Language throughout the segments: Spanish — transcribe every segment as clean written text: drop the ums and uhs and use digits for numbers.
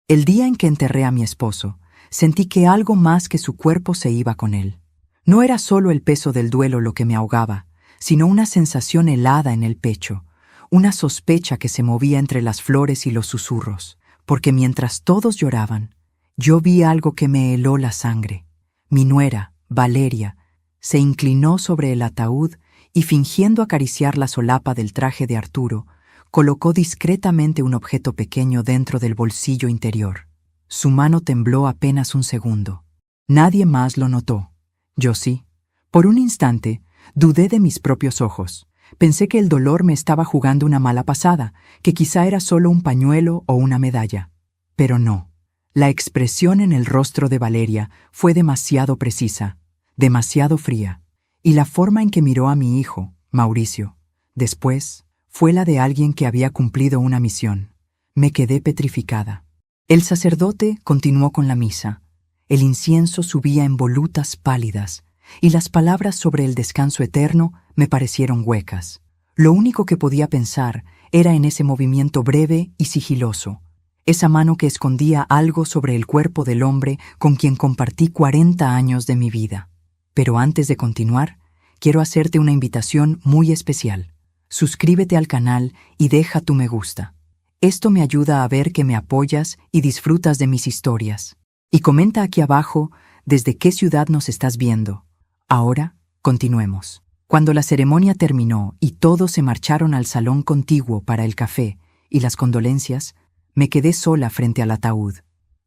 El día en que enterré a mi esposo, sentí que algo más que su cuerpo se iba con él. No era solo el peso del duelo lo que me ahogaba, sino una sensación helada en el pecho, una sospecha que se movía entre las flores y los susurros, porque mientras todos lloraban, yo vi algo que me heló la sangre. Mi nuera, Valeria, se inclinó sobre el ataúd y, fingiendo acariciar la solapa del traje de Arturo, colocó discretamente un objeto pequeño dentro del bolsillo interior. Su mano tembló apenas un segundo. Nadie más lo notó. Yo sí. Por un instante, dudé de mis propios ojos. Pensé que el dolor me estaba jugando una mala pasada, que quizá era solo un pañuelo o una medalla. Pero no. La expresión en el rostro de Valeria fue demasiado precisa, demasiado fría, y la forma en que miró a mi hijo, Mauricio, después, fue la de alguien que había cumplido una misión. Me quedé petrificada. El sacerdote continuó con la misa. El incienso subía en volutas pálidas, y las palabras sobre el descanso eterno me parecieron huecas. Lo único que podía pensar era en ese movimiento breve y sigiloso, esa mano que escondía algo sobre el cuerpo del hombre con quien compartí 40 años de mi vida. Pero antes de continuar, quiero hacerte una invitación muy especial. Suscríbete al canal y deja tu me gusta. Esto me ayuda a ver que me apoyas y disfrutas de mis historias. Y comenta aquí abajo desde qué ciudad nos estás viendo. Ahora, continuemos. Cuando la ceremonia terminó y todos se marcharon al salón contiguo para el café y las condolencias, me quedé sola frente al ataúd.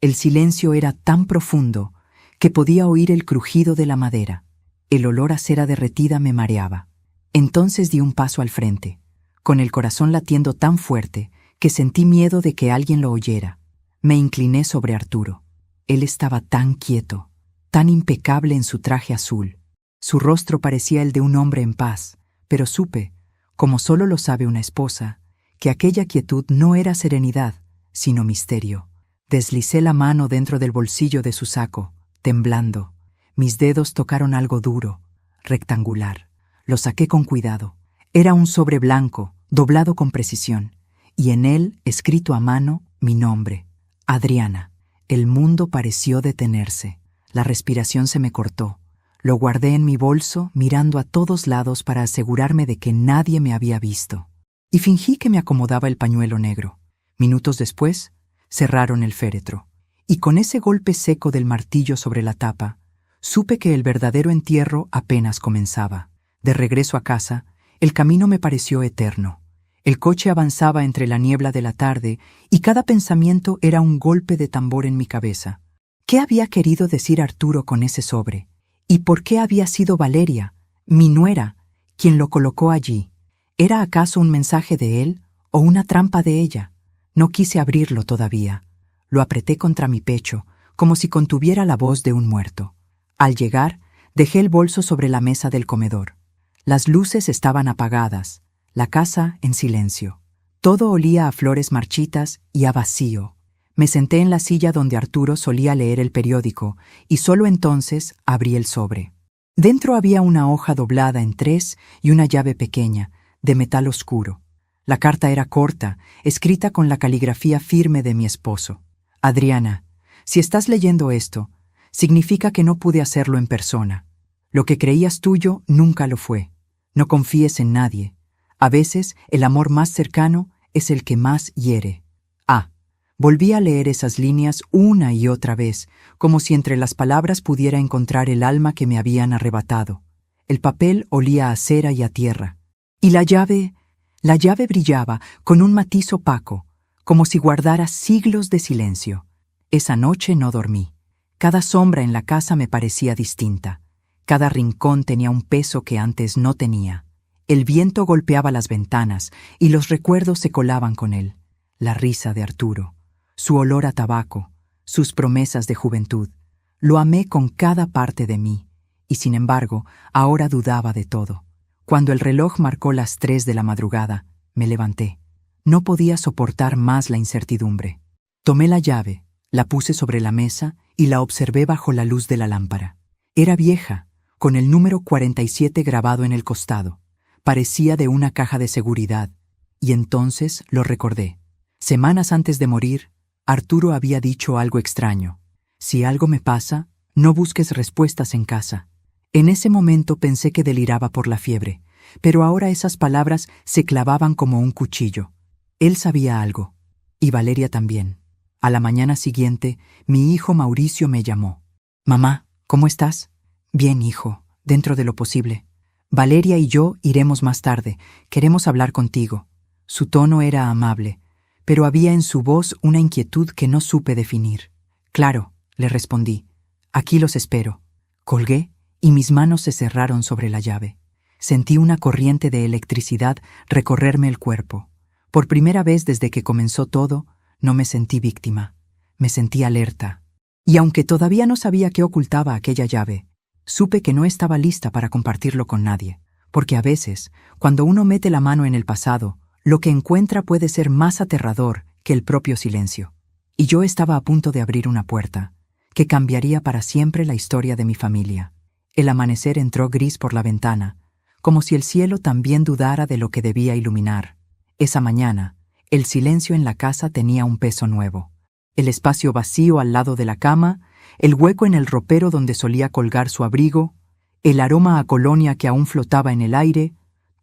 El silencio era tan profundo que podía oír el crujido de la madera. El olor a cera derretida me mareaba. Entonces di un paso al frente, con el corazón latiendo tan fuerte que sentí miedo de que alguien lo oyera. Me incliné sobre Arturo. Él estaba tan quieto, tan impecable en su traje azul. Su rostro parecía el de un hombre en paz, pero supe, como solo lo sabe una esposa, que aquella quietud no era serenidad, sino misterio. Deslicé la mano dentro del bolsillo de su saco, temblando. Mis dedos tocaron algo duro, rectangular. Lo saqué con cuidado. Era un sobre blanco, doblado con precisión, y en él, escrito a mano, mi nombre, Adriana. El mundo pareció detenerse. La respiración se me cortó. Lo guardé en mi bolso, mirando a todos lados para asegurarme de que nadie me había visto. Y fingí que me acomodaba el pañuelo negro. Minutos después, cerraron el féretro. Y con ese golpe seco del martillo sobre la tapa, supe que el verdadero entierro apenas comenzaba. De regreso a casa, el camino me pareció eterno. El coche avanzaba entre la niebla de la tarde y cada pensamiento era un golpe de tambor en mi cabeza. ¿Qué había querido decir Arturo con ese sobre? ¿Y por qué había sido Valeria, mi nuera, quien lo colocó allí? ¿Era acaso un mensaje de él o una trampa de ella? No quise abrirlo todavía. Lo apreté contra mi pecho, como si contuviera la voz de un muerto. Al llegar, dejé el bolso sobre la mesa del comedor. Las luces estaban apagadas, la casa en silencio. Todo olía a flores marchitas y a vacío. Me senté en la silla donde Arturo solía leer el periódico y solo entonces abrí el sobre. Dentro había una hoja doblada en 3 y una llave pequeña, de metal oscuro. La carta era corta, escrita con la caligrafía firme de mi esposo. Adriana, si estás leyendo esto, significa que no pude hacerlo en persona. Lo que creías tuyo nunca lo fue. No confíes en nadie. A veces el amor más cercano es el que más hiere. Volví a leer esas líneas una y otra vez, como si entre las palabras pudiera encontrar el alma que me habían arrebatado. El papel olía a cera y a tierra. Y la llave brillaba con un matiz opaco, como si guardara siglos de silencio. Esa noche no dormí. Cada sombra en la casa me parecía distinta. Cada rincón tenía un peso que antes no tenía. El viento golpeaba las ventanas y los recuerdos se colaban con él. La risa de Arturo, su olor a tabaco, sus promesas de juventud. Lo amé con cada parte de mí, y sin embargo, ahora dudaba de todo. Cuando el reloj marcó las 3 de la madrugada, me levanté. No podía soportar más la incertidumbre. Tomé la llave, la puse sobre la mesa y la observé bajo la luz de la lámpara. Era vieja, con el número 47 grabado en el costado. Parecía de una caja de seguridad, y entonces lo recordé. Semanas antes de morir, Arturo había dicho algo extraño. Si algo me pasa, no busques respuestas en casa. En ese momento pensé que deliraba por la fiebre, pero ahora esas palabras se clavaban como un cuchillo. Él sabía algo, y Valeria también. A la mañana siguiente, mi hijo Mauricio me llamó. «Mamá, ¿cómo estás?» «Bien, hijo, dentro de lo posible. Valeria y yo iremos más tarde. Queremos hablar contigo». Su tono era amable, pero había en su voz una inquietud que no supe definir. «Claro», le respondí. «Aquí los espero». Colgué y mis manos se cerraron sobre la llave. Sentí una corriente de electricidad recorrerme el cuerpo. Por primera vez desde que comenzó todo, no me sentí víctima. Me sentí alerta. Y aunque todavía no sabía qué ocultaba aquella llave, supe que no estaba lista para compartirlo con nadie. Porque a veces, cuando uno mete la mano en el pasado, lo que encuentra puede ser más aterrador que el propio silencio. Y yo estaba a punto de abrir una puerta, que cambiaría para siempre la historia de mi familia. El amanecer entró gris por la ventana, como si el cielo también dudara de lo que debía iluminar. Esa mañana, el silencio en la casa tenía un peso nuevo. El espacio vacío al lado de la cama, el hueco en el ropero donde solía colgar su abrigo, el aroma a colonia que aún flotaba en el aire,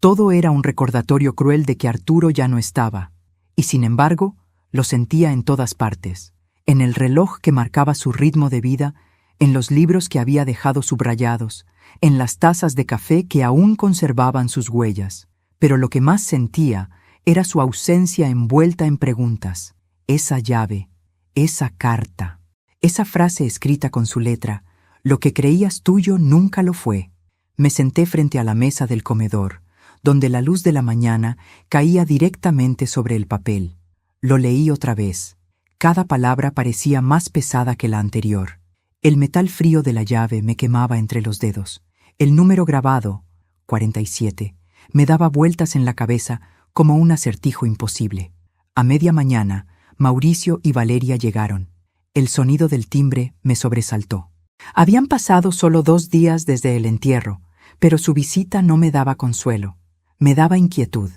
todo era un recordatorio cruel de que Arturo ya no estaba. Y sin embargo, lo sentía en todas partes, en el reloj que marcaba su ritmo de vida, en los libros que había dejado subrayados, en las tazas de café que aún conservaban sus huellas. Pero lo que más sentía era su ausencia envuelta en preguntas. Esa llave, esa carta, esa frase escrita con su letra, lo que creías tuyo nunca lo fue. Me senté frente a la mesa del comedor, donde la luz de la mañana caía directamente sobre el papel. Lo leí otra vez. Cada palabra parecía más pesada que la anterior. El metal frío de la llave me quemaba entre los dedos. El número grabado, 47, me daba vueltas en la cabeza como un acertijo imposible. A media mañana, Mauricio y Valeria llegaron. El sonido del timbre me sobresaltó. Habían pasado solo 2 días desde el entierro, pero su visita no me daba consuelo. Me daba inquietud.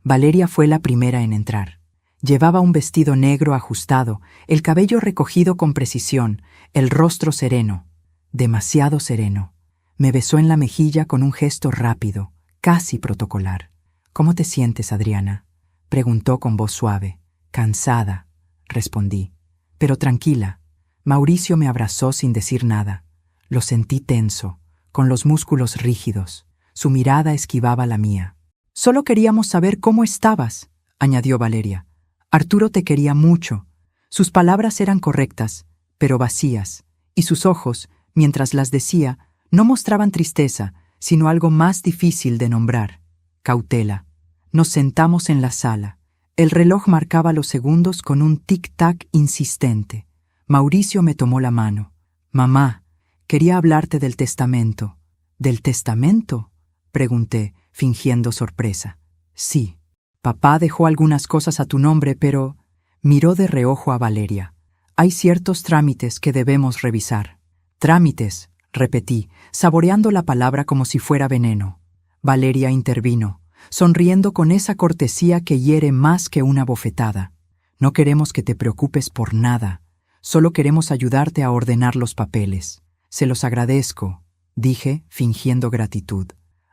Valeria fue la primera en entrar. Llevaba un vestido negro ajustado, el cabello recogido con precisión, el rostro sereno, demasiado sereno. Me besó en la mejilla con un gesto rápido, casi protocolar. «¿Cómo te sientes, Adriana?», preguntó con voz suave. «Cansada», respondí. «Pero tranquila». Mauricio me abrazó sin decir nada. Lo sentí tenso, con los músculos rígidos. Su mirada esquivaba la mía. «Solo queríamos saber cómo estabas», añadió Valeria. «Arturo te quería mucho». Sus palabras eran correctas, pero vacías, y sus ojos, mientras las decía, no mostraban tristeza, sino algo más difícil de nombrar: cautela. Nos sentamos en la sala. El reloj marcaba los segundos con un tic-tac insistente. Mauricio me tomó la mano. «Mamá, quería hablarte del testamento». «¿Del testamento?», pregunté, fingiendo sorpresa. «Sí. Papá dejó algunas cosas a tu nombre, pero…» Miró de reojo a Valeria. «Hay ciertos trámites que debemos revisar». «Trámites», repetí, saboreando la palabra como si fuera veneno. Valeria intervino, sonriendo con esa cortesía que hiere más que una bofetada. «No queremos que te preocupes por nada. Solo queremos ayudarte a ordenar los papeles. Se los agradezco», dije, fingiendo gratitud.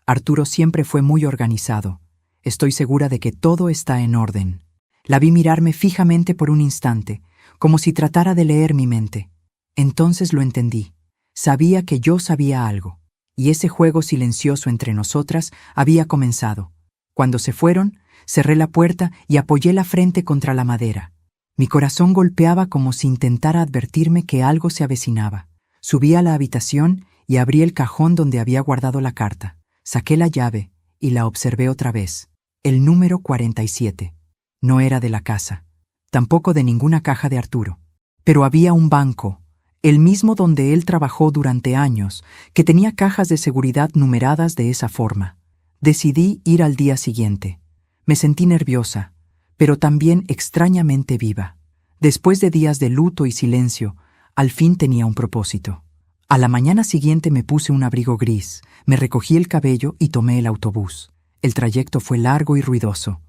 «Arturo siempre fue muy organizado. Estoy segura de que todo está en orden». La vi mirarme fijamente por un instante, como si tratara de leer mi mente. Entonces lo entendí. Sabía que yo sabía algo, y ese juego silencioso entre nosotras había comenzado. Cuando se fueron, cerré la puerta y apoyé la frente contra la madera. Mi corazón golpeaba como si intentara advertirme que algo se avecinaba. Subí a la habitación y abrí el cajón donde había guardado la carta. Saqué la llave y la observé otra vez. El número 47. No era de la casa, tampoco de ninguna caja de Arturo. Pero había un banco, el mismo donde él trabajó durante años, que tenía cajas de seguridad numeradas de esa forma. Decidí ir al día siguiente. Me sentí nerviosa, pero también extrañamente viva. Después de días de luto y silencio, al fin tenía un propósito. A la mañana siguiente me puse un abrigo gris, me recogí el cabello y tomé el autobús. El trayecto fue largo y ruidoso.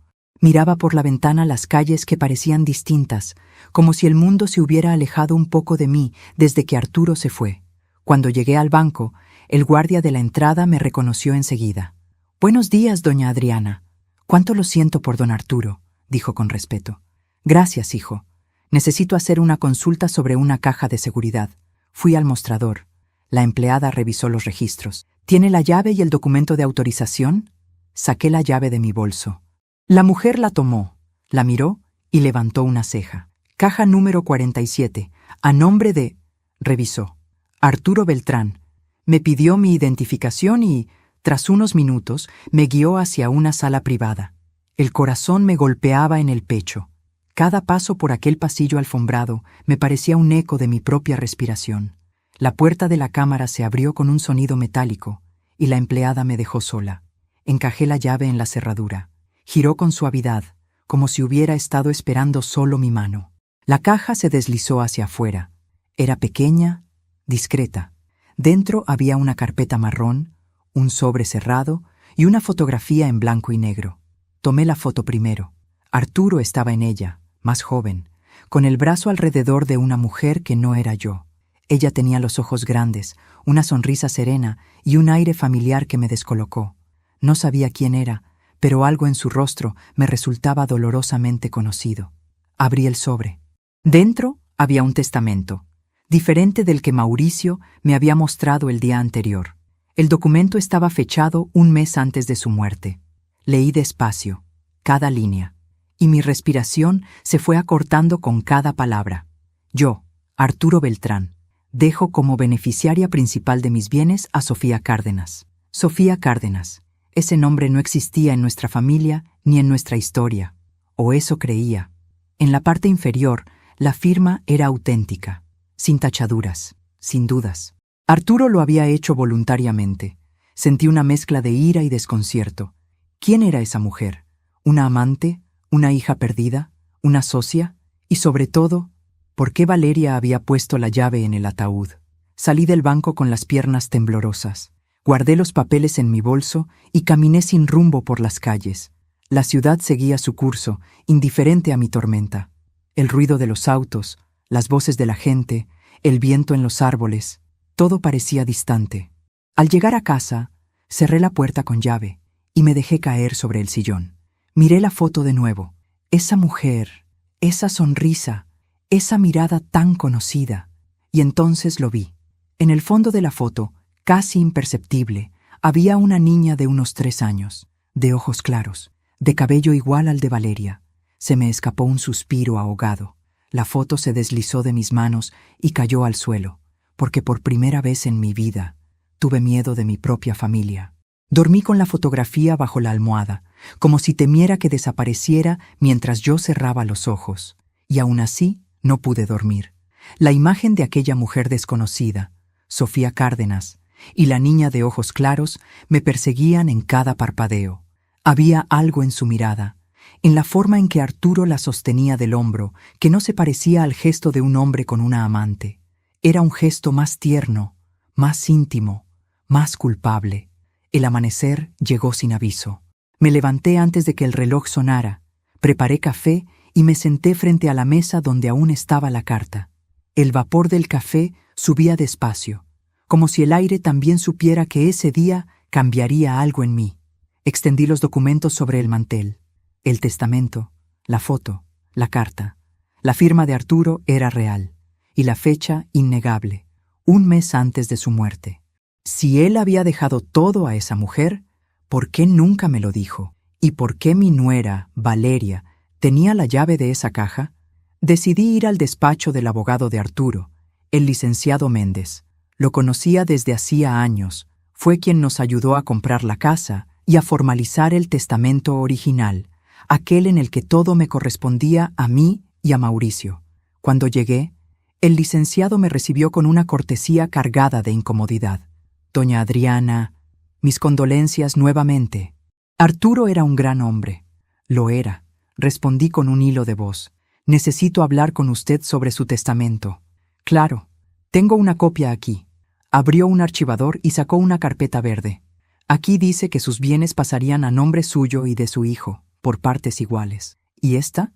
Miraba por la ventana las calles que parecían distintas, como si el mundo se hubiera alejado un poco de mí desde que Arturo se fue. Cuando llegué al banco, el guardia de la entrada me reconoció enseguida. «Buenos días, doña Adriana. Cuánto lo siento por don Arturo», dijo con respeto. «Gracias, hijo. Necesito hacer una consulta sobre una caja de seguridad». Fui al mostrador. La empleada revisó los registros. «¿Tiene la llave y el documento de autorización?» Saqué la llave de mi bolso. La mujer la tomó, la miró y levantó una ceja. «Caja número 47, a nombre de...» Revisó. «Arturo Beltrán». Me pidió mi identificación y, tras unos minutos, me guió hacia una sala privada. El corazón me golpeaba en el pecho. Cada paso por aquel pasillo alfombrado me parecía un eco de mi propia respiración. La puerta de la cámara se abrió con un sonido metálico y la empleada me dejó sola. Encajé la llave en la cerradura. Giró con suavidad, como si hubiera estado esperando solo mi mano. La caja se deslizó hacia afuera. Era pequeña, discreta. Dentro había una carpeta marrón, un sobre cerrado y una fotografía en blanco y negro. Tomé la foto primero. Arturo estaba en ella, más joven, con el brazo alrededor de una mujer que no era yo. Ella tenía los ojos grandes, una sonrisa serena y un aire familiar que me descolocó. No sabía quién era, pero algo en su rostro me resultaba dolorosamente conocido. Abrí el sobre. Dentro había un testamento, diferente del que Mauricio me había mostrado el día anterior. El documento estaba fechado un mes antes de su muerte. Leí despacio, cada línea, y mi respiración se fue acortando con cada palabra. Yo, Arturo Beltrán, dejo como beneficiaria principal de mis bienes a Sofía Cárdenas. Sofía Cárdenas. Ese nombre no existía en nuestra familia ni en nuestra historia, o eso creía. En la parte inferior, la firma era auténtica, sin tachaduras, sin dudas. Arturo lo había hecho voluntariamente. Sentí una mezcla de ira y desconcierto. ¿Quién era esa mujer? ¿Una amante? ¿Una hija perdida? ¿Una socia? Y sobre todo, ¿por qué Valeria había puesto la llave en el ataúd? Salí del banco con las piernas temblorosas. Guardé los papeles en mi bolso y caminé sin rumbo por las calles. La ciudad seguía su curso, indiferente a mi tormenta. El ruido de los autos, las voces de la gente, el viento en los árboles, todo parecía distante. Al llegar a casa, cerré la puerta con llave y me dejé caer sobre el sillón. Miré la foto de nuevo. Esa mujer, esa sonrisa, esa mirada tan conocida. Y entonces lo vi. En el fondo de la foto, casi imperceptible, había una niña de unos 3 años, de ojos claros, de cabello igual al de Valeria. Se me escapó un suspiro ahogado. La foto se deslizó de mis manos y cayó al suelo, porque por primera vez en mi vida tuve miedo de mi propia familia. Dormí con la fotografía bajo la almohada, como si temiera que desapareciera mientras yo cerraba los ojos, y aún así no pude dormir. La imagen de aquella mujer desconocida, Sofía Cárdenas, y la niña de ojos claros me perseguían en cada parpadeo. Había algo en su mirada, en la forma en que Arturo la sostenía del hombro, que no se parecía al gesto de un hombre con una amante. Era un gesto más tierno, más íntimo, más culpable. El amanecer llegó sin aviso. Me levanté antes de que el reloj sonara, preparé café y me senté frente a la mesa donde aún estaba la carta. El vapor del café subía despacio, como si el aire también supiera que ese día cambiaría algo en mí. Extendí los documentos sobre el mantel. El testamento, la foto, la carta. La firma de Arturo era real, y la fecha innegable, un mes antes de su muerte. Si él había dejado todo a esa mujer, ¿por qué nunca me lo dijo? ¿Y por qué mi nuera, Valeria, tenía la llave de esa caja? Decidí ir al despacho del abogado de Arturo, el licenciado Méndez. Lo conocía desde hacía años, fue quien nos ayudó a comprar la casa y a formalizar el testamento original, aquel en el que todo me correspondía a mí y a Mauricio. Cuando llegué, el licenciado me recibió con una cortesía cargada de incomodidad. «Doña Adriana, mis condolencias nuevamente». Arturo era un gran hombre. Lo era. Respondí con un hilo de voz. «Necesito hablar con usted sobre su testamento». «Claro, tengo una copia aquí». Abrió un archivador y sacó una carpeta verde. «Aquí dice que sus bienes pasarían a nombre suyo y de su hijo, por partes iguales. ¿Y esta?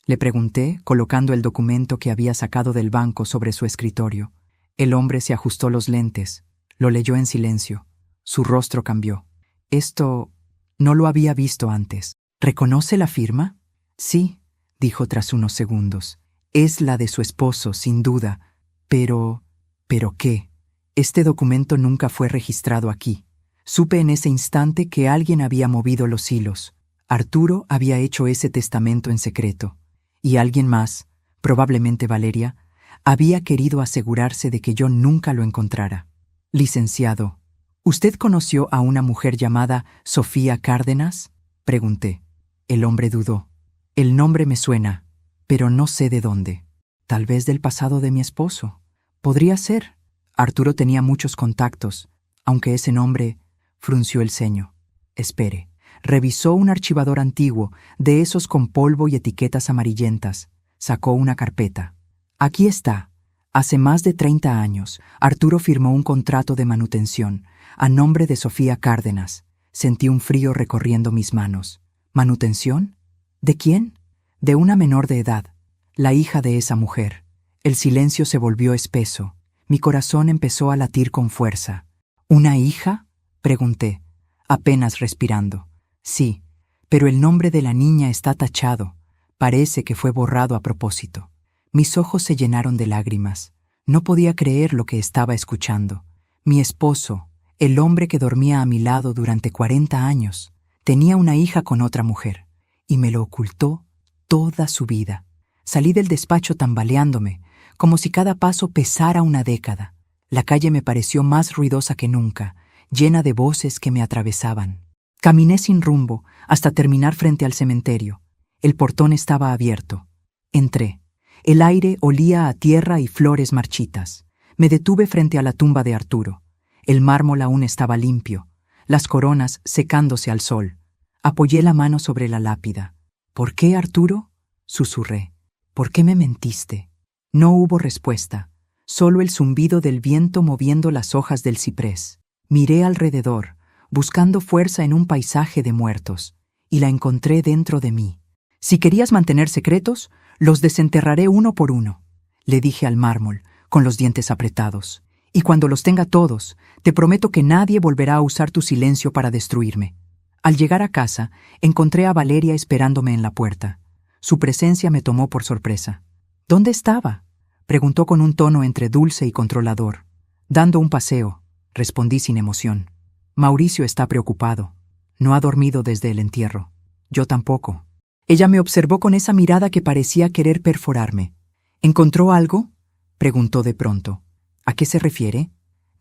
Le pregunté, colocando el documento que había sacado del banco sobre su escritorio. El hombre se ajustó los lentes, lo leyó en silencio. Su rostro cambió. Esto no lo había visto antes. ¿Reconoce la firma? Sí, dijo tras unos segundos. Es la de su esposo, sin duda. Pero... ¿pero qué? Este documento nunca fue registrado aquí. Supe en ese instante que alguien había movido los hilos. Arturo había hecho ese testamento en secreto. Y alguien más, probablemente Valeria, había querido asegurarse de que yo nunca lo encontrara. Licenciado, ¿usted conoció a una mujer llamada Sofía Cárdenas? Pregunté. El hombre dudó. El nombre me suena, pero no sé de dónde. Tal vez del pasado de mi esposo. Podría ser. Arturo tenía muchos contactos, aunque ese nombre frunció el ceño. Espere. Revisó un archivador antiguo, de esos con polvo y etiquetas amarillentas. Sacó una carpeta. Aquí está. Hace más de 30 años, Arturo firmó un contrato de manutención, a nombre de Sofía Cárdenas. Sentí un frío recorriendo mis manos. ¿Manutención? ¿De quién? De una menor de edad, la hija de esa mujer. El silencio se volvió espeso. Mi corazón empezó a latir con fuerza. ¿Una hija? Pregunté, apenas respirando. Sí, pero el nombre de la niña está tachado. Parece que fue borrado a propósito. Mis ojos se llenaron de lágrimas. No podía creer lo que estaba escuchando. Mi esposo, el hombre que dormía a mi lado durante 40 años, tenía una hija con otra mujer, y me lo ocultó toda su vida. Salí del despacho tambaleándome, como si cada paso pesara una década. La calle me pareció más ruidosa que nunca, llena de voces que me atravesaban. Caminé sin rumbo hasta terminar frente al cementerio. El portón estaba abierto. Entré. El aire olía a tierra y flores marchitas. Me detuve frente a la tumba de Arturo. El mármol aún estaba limpio, las coronas secándose al sol. Apoyé la mano sobre la lápida. ¿Por qué, Arturo? Susurré. ¿Por qué me mentiste? No hubo respuesta, solo el zumbido del viento moviendo las hojas del ciprés. Miré alrededor, buscando fuerza en un paisaje de muertos, y la encontré dentro de mí. Si querías mantener secretos, los desenterraré uno por uno, le dije al mármol, con los dientes apretados. Y cuando los tenga todos, te prometo que nadie volverá a usar tu silencio para destruirme. Al llegar a casa, encontré a Valeria esperándome en la puerta. Su presencia me tomó por sorpresa. ¿Dónde estaba? Preguntó con un tono entre dulce y controlador. Dando un paseo, respondí sin emoción. Mauricio está preocupado. No ha dormido desde el entierro. Yo tampoco. Ella me observó con esa mirada que parecía querer perforarme. ¿Encontró algo? Preguntó de pronto. ¿A qué se refiere?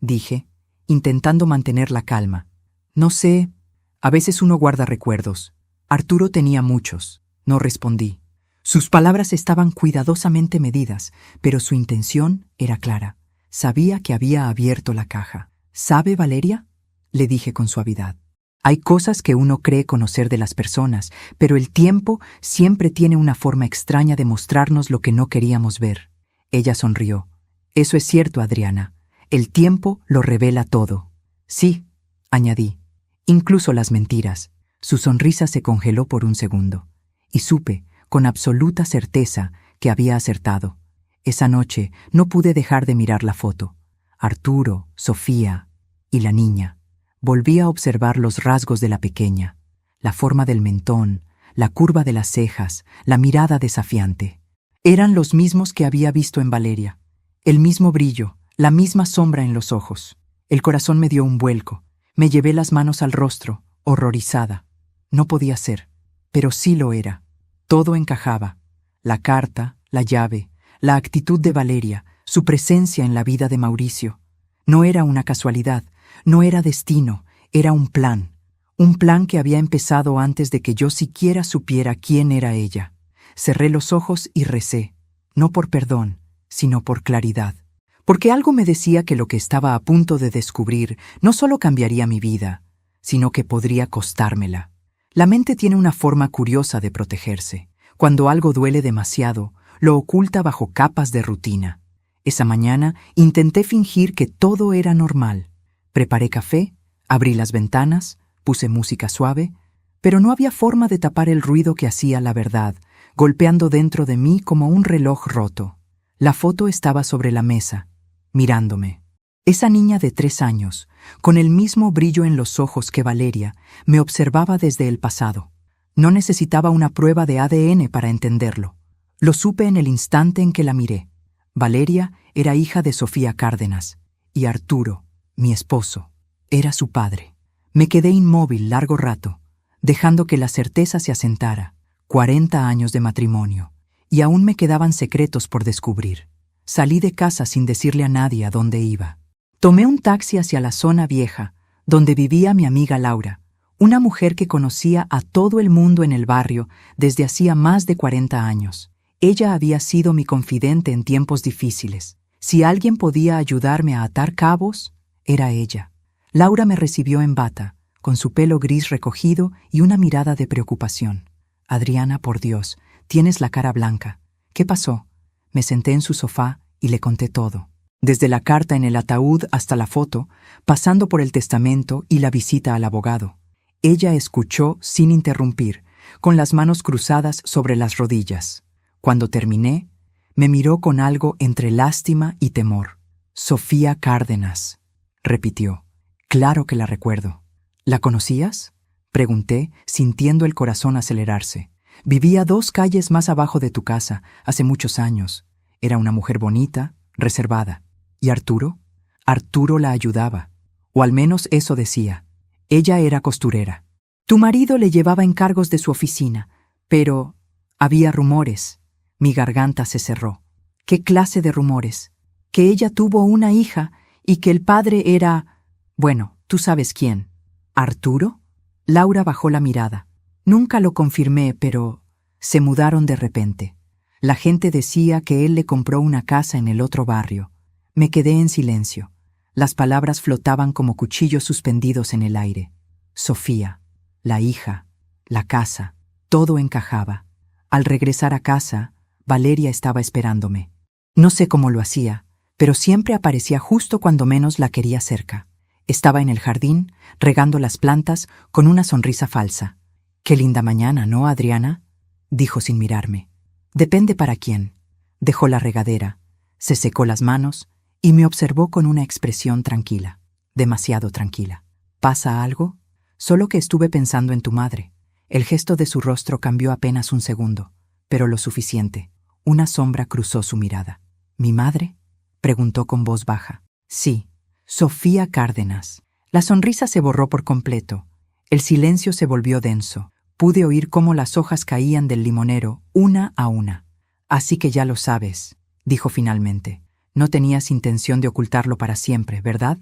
Dije, intentando mantener la calma. No sé. A veces uno guarda recuerdos. Arturo tenía muchos. No respondí. Sus palabras estaban cuidadosamente medidas, pero su intención era clara. Sabía que había abierto la caja. ¿Sabe, Valeria? Le dije con suavidad. Hay cosas que uno cree conocer de las personas, pero el tiempo siempre tiene una forma extraña de mostrarnos lo que no queríamos ver. Ella sonrió. Eso es cierto, Adriana. El tiempo lo revela todo. Sí, añadí. Incluso las mentiras. Su sonrisa se congeló por un segundo. Y supe, con absoluta certeza, que había acertado. Esa noche no pude dejar de mirar la foto. Arturo, Sofía y la niña. Volví a observar los rasgos de la pequeña, la forma del mentón, la curva de las cejas, la mirada desafiante. Eran los mismos que había visto en Valeria. El mismo brillo, la misma sombra en los ojos. El corazón me dio un vuelco. Me llevé las manos al rostro, horrorizada. No podía ser, pero sí lo era. Todo encajaba. La carta, la llave, la actitud de Valeria, su presencia en la vida de Mauricio. No era una casualidad, no era destino, era un plan. Un plan que había empezado antes de que yo siquiera supiera quién era ella. Cerré los ojos y recé, no por perdón, sino por claridad. Porque algo me decía que lo que estaba a punto de descubrir no solo cambiaría mi vida, sino que podría costármela. La mente tiene una forma curiosa de protegerse. Cuando algo duele demasiado, lo oculta bajo capas de rutina. Esa mañana intenté fingir que todo era normal. Preparé café, abrí las ventanas, puse música suave, pero no había forma de tapar el ruido que hacía la verdad, golpeando dentro de mí como un reloj roto. La foto estaba sobre la mesa, mirándome. Esa niña de 3 años, con el mismo brillo en los ojos que Valeria, me observaba desde el pasado. No necesitaba una prueba de ADN para entenderlo. Lo supe en el instante en que la miré. Valeria era hija de Sofía Cárdenas, y Arturo, mi esposo, era su padre. Me quedé inmóvil largo rato, dejando que la certeza se asentara. 40 años de matrimonio, y aún me quedaban secretos por descubrir. Salí de casa sin decirle a nadie a dónde iba. Tomé un taxi hacia la zona vieja, donde vivía mi amiga Laura, una mujer que conocía a todo el mundo en el barrio desde hacía más de 40 años. Ella había sido mi confidente en tiempos difíciles. Si alguien podía ayudarme a atar cabos, era ella. Laura me recibió en bata, con su pelo gris recogido y una mirada de preocupación. «Adriana, por Dios, tienes la cara blanca. ¿Qué pasó?» Me senté en su sofá y le conté todo. Desde la carta en el ataúd hasta la foto, pasando por el testamento y la visita al abogado. Ella escuchó sin interrumpir, con las manos cruzadas sobre las rodillas. Cuando terminé, me miró con algo entre lástima y temor. «Sofía Cárdenas», repitió. «Claro que la recuerdo». «¿La conocías?», pregunté, sintiendo el corazón acelerarse. «Vivía 2 calles más abajo de tu casa, hace muchos años. Era una mujer bonita, reservada. ¿Y Arturo?» «Arturo la ayudaba, o al menos eso decía. Ella era costurera. Tu marido le llevaba encargos de su oficina, pero había rumores». Mi garganta se cerró. ¿Qué clase de rumores? Que ella tuvo una hija y que el padre era... Bueno, tú sabes quién. ¿Arturo? Laura bajó la mirada. Nunca lo confirmé, pero se mudaron de repente. La gente decía que él le compró una casa en el otro barrio. Me quedé en silencio. Las palabras flotaban como cuchillos suspendidos en el aire. Sofía, la hija, la casa, todo encajaba. Al regresar a casa, Valeria estaba esperándome. No sé cómo lo hacía, pero siempre aparecía justo cuando menos la quería cerca. Estaba en el jardín, regando las plantas, con una sonrisa falsa. «Qué linda mañana, ¿no, Adriana?», dijo sin mirarme. «Depende para quién». Dejó la regadera, se secó las manos y me observó con una expresión tranquila, demasiado tranquila. «¿Pasa algo?». «Solo que estuve pensando en tu madre». El gesto de su rostro cambió apenas un segundo, pero lo suficiente. Una sombra cruzó su mirada. «¿Mi madre?», preguntó con voz baja. «Sí, Sofía Cárdenas». La sonrisa se borró por completo. El silencio se volvió denso. Pude oír cómo las hojas caían del limonero, una a una. «Así que ya lo sabes», dijo finalmente. «No tenías intención de ocultarlo para siempre, ¿verdad?».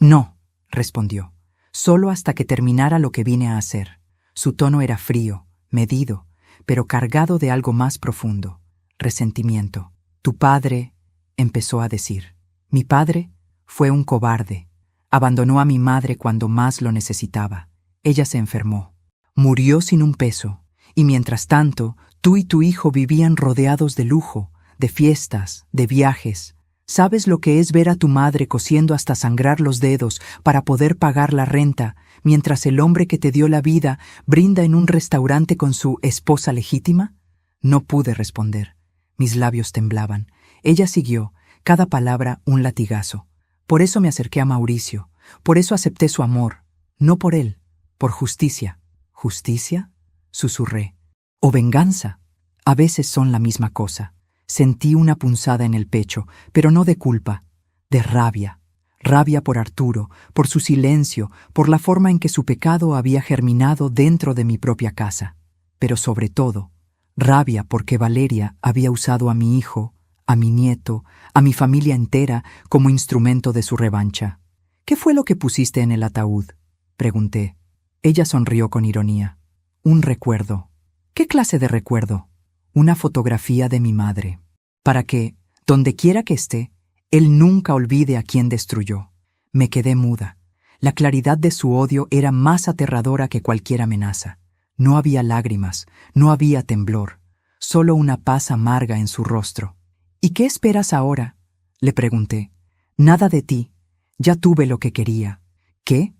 «No», respondió. «Solo hasta que terminara lo que vine a hacer». Su tono era frío, medido, pero cargado de algo más profundo. Resentimiento. «Tu padre», empezó a decir. «Mi padre fue un cobarde. Abandonó a mi madre cuando más lo necesitaba. Ella se enfermó. Murió sin un peso. Y mientras tanto, tú y tu hijo vivían rodeados de lujo, de fiestas, de viajes. ¿Sabes lo que es ver a tu madre cosiendo hasta sangrar los dedos para poder pagar la renta, mientras el hombre que te dio la vida brinda en un restaurante con su esposa legítima?» No pude responder. Mis labios temblaban. Ella siguió, cada palabra un latigazo. «Por eso me acerqué a Mauricio. Por eso acepté su amor. No por él, por justicia». «¿Justicia?», susurré. «O venganza. A veces son la misma cosa». Sentí una punzada en el pecho, pero no de culpa, de rabia. Rabia por Arturo, por su silencio, por la forma en que su pecado había germinado dentro de mi propia casa. Pero sobre todo, rabia porque Valeria había usado a mi hijo, a mi nieto, a mi familia entera como instrumento de su revancha. «¿Qué fue lo que pusiste en el ataúd?», pregunté. Ella sonrió con ironía. «Un recuerdo». «¿Qué clase de recuerdo?». «Una fotografía de mi madre, para que, donde quiera que esté, él nunca olvide a quien destruyó». Me quedé muda. La claridad de su odio era más aterradora que cualquier amenaza. No había lágrimas, no había temblor, solo una paz amarga en su rostro. «¿Y qué esperas ahora?», le pregunté. «Nada de ti. Ya tuve lo que quería». «¿Qué?».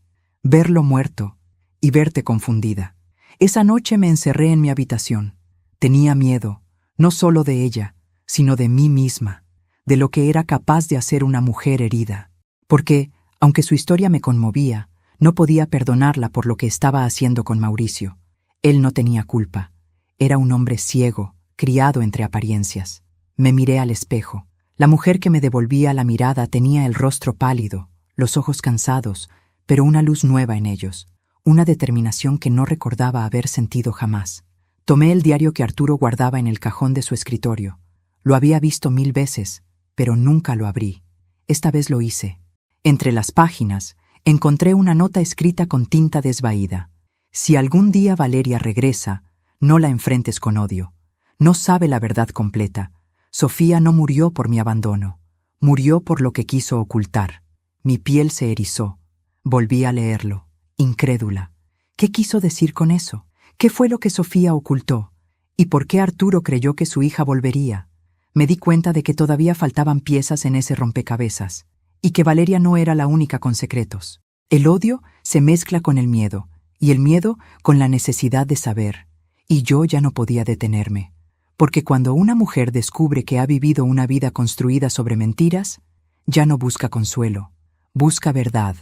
«Verlo muerto y verte confundida. Esa noche me encerré en mi habitación. Tenía miedo, no solo de ella, sino de mí misma, de lo que era capaz de hacer una mujer herida. Porque, aunque su historia me conmovía, no podía perdonarla por lo que estaba haciendo con Mauricio. Él no tenía culpa. Era un hombre ciego, criado entre apariencias. Me miré al espejo. La mujer que me devolvía la mirada tenía el rostro pálido, los ojos cansados, pero una luz nueva en ellos, una determinación que no recordaba haber sentido jamás. Tomé el diario que Arturo guardaba en el cajón de su escritorio. Lo había visto 1000 veces, pero nunca lo abrí. Esta vez lo hice. Entre las páginas, encontré una nota escrita con tinta desvaída. Si algún día Valeria regresa, no la enfrentes con odio. No sabe la verdad completa. Sofía no murió por mi abandono. Murió por lo que quiso ocultar. Mi piel se erizó. Volví a leerlo, incrédula. ¿Qué quiso decir con eso? ¿Qué fue lo que Sofía ocultó? ¿Y por qué Arturo creyó que su hija volvería? Me di cuenta de que todavía faltaban piezas en ese rompecabezas, y que Valeria no era la única con secretos. El odio se mezcla con el miedo, y el miedo con la necesidad de saber. Y yo ya no podía detenerme. Porque cuando una mujer descubre que ha vivido una vida construida sobre mentiras, ya no busca consuelo, busca verdad.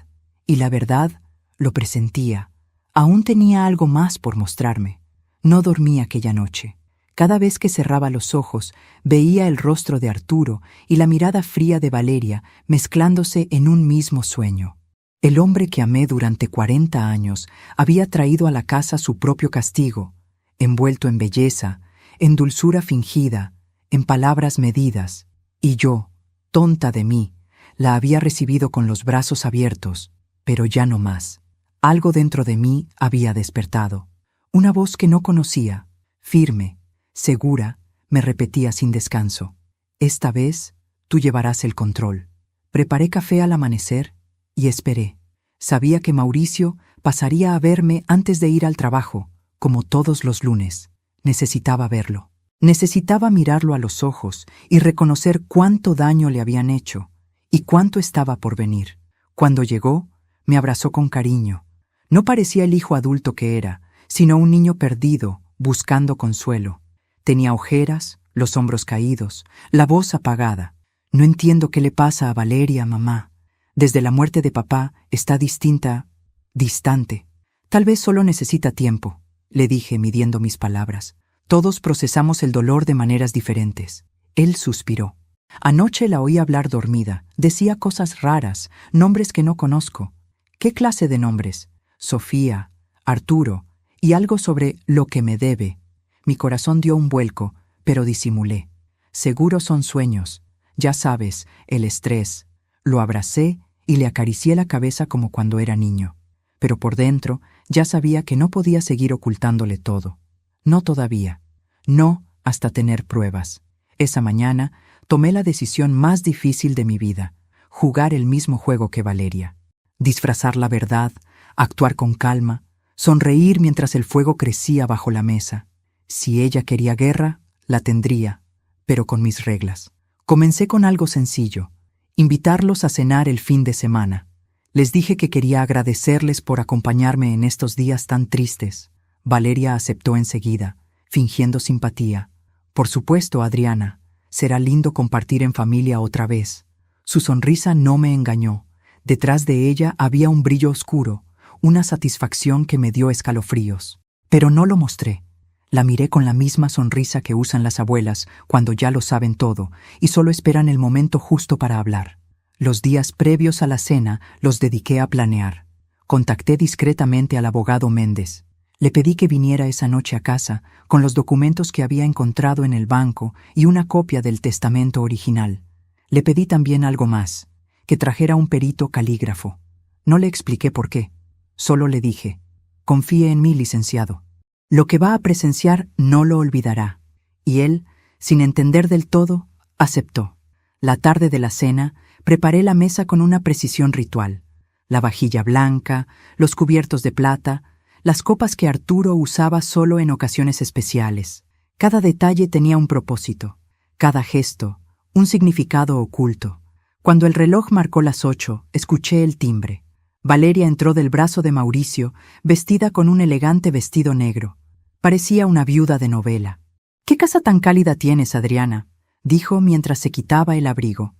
Y la verdad, lo presentía, aún tenía algo más por mostrarme. No dormí aquella noche. Cada vez que cerraba los ojos, veía el rostro de Arturo y la mirada fría de Valeria mezclándose en un mismo sueño. El hombre que amé durante 40 años había traído a la casa su propio castigo, envuelto en belleza, en dulzura fingida, en palabras medidas, y yo, tonta de mí, la había recibido con los brazos abiertos, pero ya no más. Algo dentro de mí había despertado. Una voz que no conocía, firme, segura, me repetía sin descanso: esta vez tú llevarás el control. Preparé café al amanecer y esperé. Sabía que Mauricio pasaría a verme antes de ir al trabajo, como todos los lunes. Necesitaba verlo. Necesitaba mirarlo a los ojos y reconocer cuánto daño le habían hecho y cuánto estaba por venir. Cuando llegó, me abrazó con cariño. No parecía el hijo adulto que era, sino un niño perdido, buscando consuelo. Tenía ojeras, los hombros caídos, la voz apagada. No entiendo qué le pasa a Valeria, mamá. Desde la muerte de papá está distante. Tal vez solo necesita tiempo, le dije midiendo mis palabras. Todos procesamos el dolor de maneras diferentes. Él suspiró. Anoche la oí hablar dormida. Decía cosas raras, nombres que no conozco. ¿Qué clase de nombres? Sofía, Arturo, y algo sobre lo que me debe. Mi corazón dio un vuelco, pero disimulé. Seguro son sueños. Ya sabes, el estrés. Lo abracé y le acaricié la cabeza como cuando era niño. Pero por dentro ya sabía que no podía seguir ocultándole todo. No todavía. No hasta tener pruebas. Esa mañana tomé la decisión más difícil de mi vida: jugar el mismo juego que Valeria. Disfrazar la verdad, actuar con calma, sonreír mientras el fuego crecía bajo la mesa. Si ella quería guerra, la tendría, pero con mis reglas. Comencé con algo sencillo: invitarlos a cenar el fin de semana. Les dije que quería agradecerles por acompañarme en estos días tan tristes. Valeria aceptó enseguida, fingiendo simpatía. Por supuesto, Adriana, será lindo compartir en familia otra vez. Su sonrisa no me engañó. Detrás de ella había un brillo oscuro, una satisfacción que me dio escalofríos. Pero no lo mostré. La miré con la misma sonrisa que usan las abuelas cuando ya lo saben todo y solo esperan el momento justo para hablar. Los días previos a la cena los dediqué a planear. Contacté discretamente al abogado Méndez. Le pedí que viniera esa noche a casa con los documentos que había encontrado en el banco y una copia del testamento original. Le pedí también algo más: que trajera un perito calígrafo. No le expliqué por qué. Solo le dije: confíe en mí, licenciado. Lo que va a presenciar no lo olvidará. Y él, sin entender del todo, aceptó. La tarde de la cena, preparé la mesa con una precisión ritual. La vajilla blanca, los cubiertos de plata, las copas que Arturo usaba solo en ocasiones especiales. Cada detalle tenía un propósito, cada gesto, un significado oculto. Cuando el reloj marcó las 8, escuché el timbre. Valeria entró del brazo de Mauricio, vestida con un elegante vestido negro. Parecía una viuda de novela. «¿Qué casa tan cálida tienes, Adriana?», dijo mientras se quitaba el abrigo.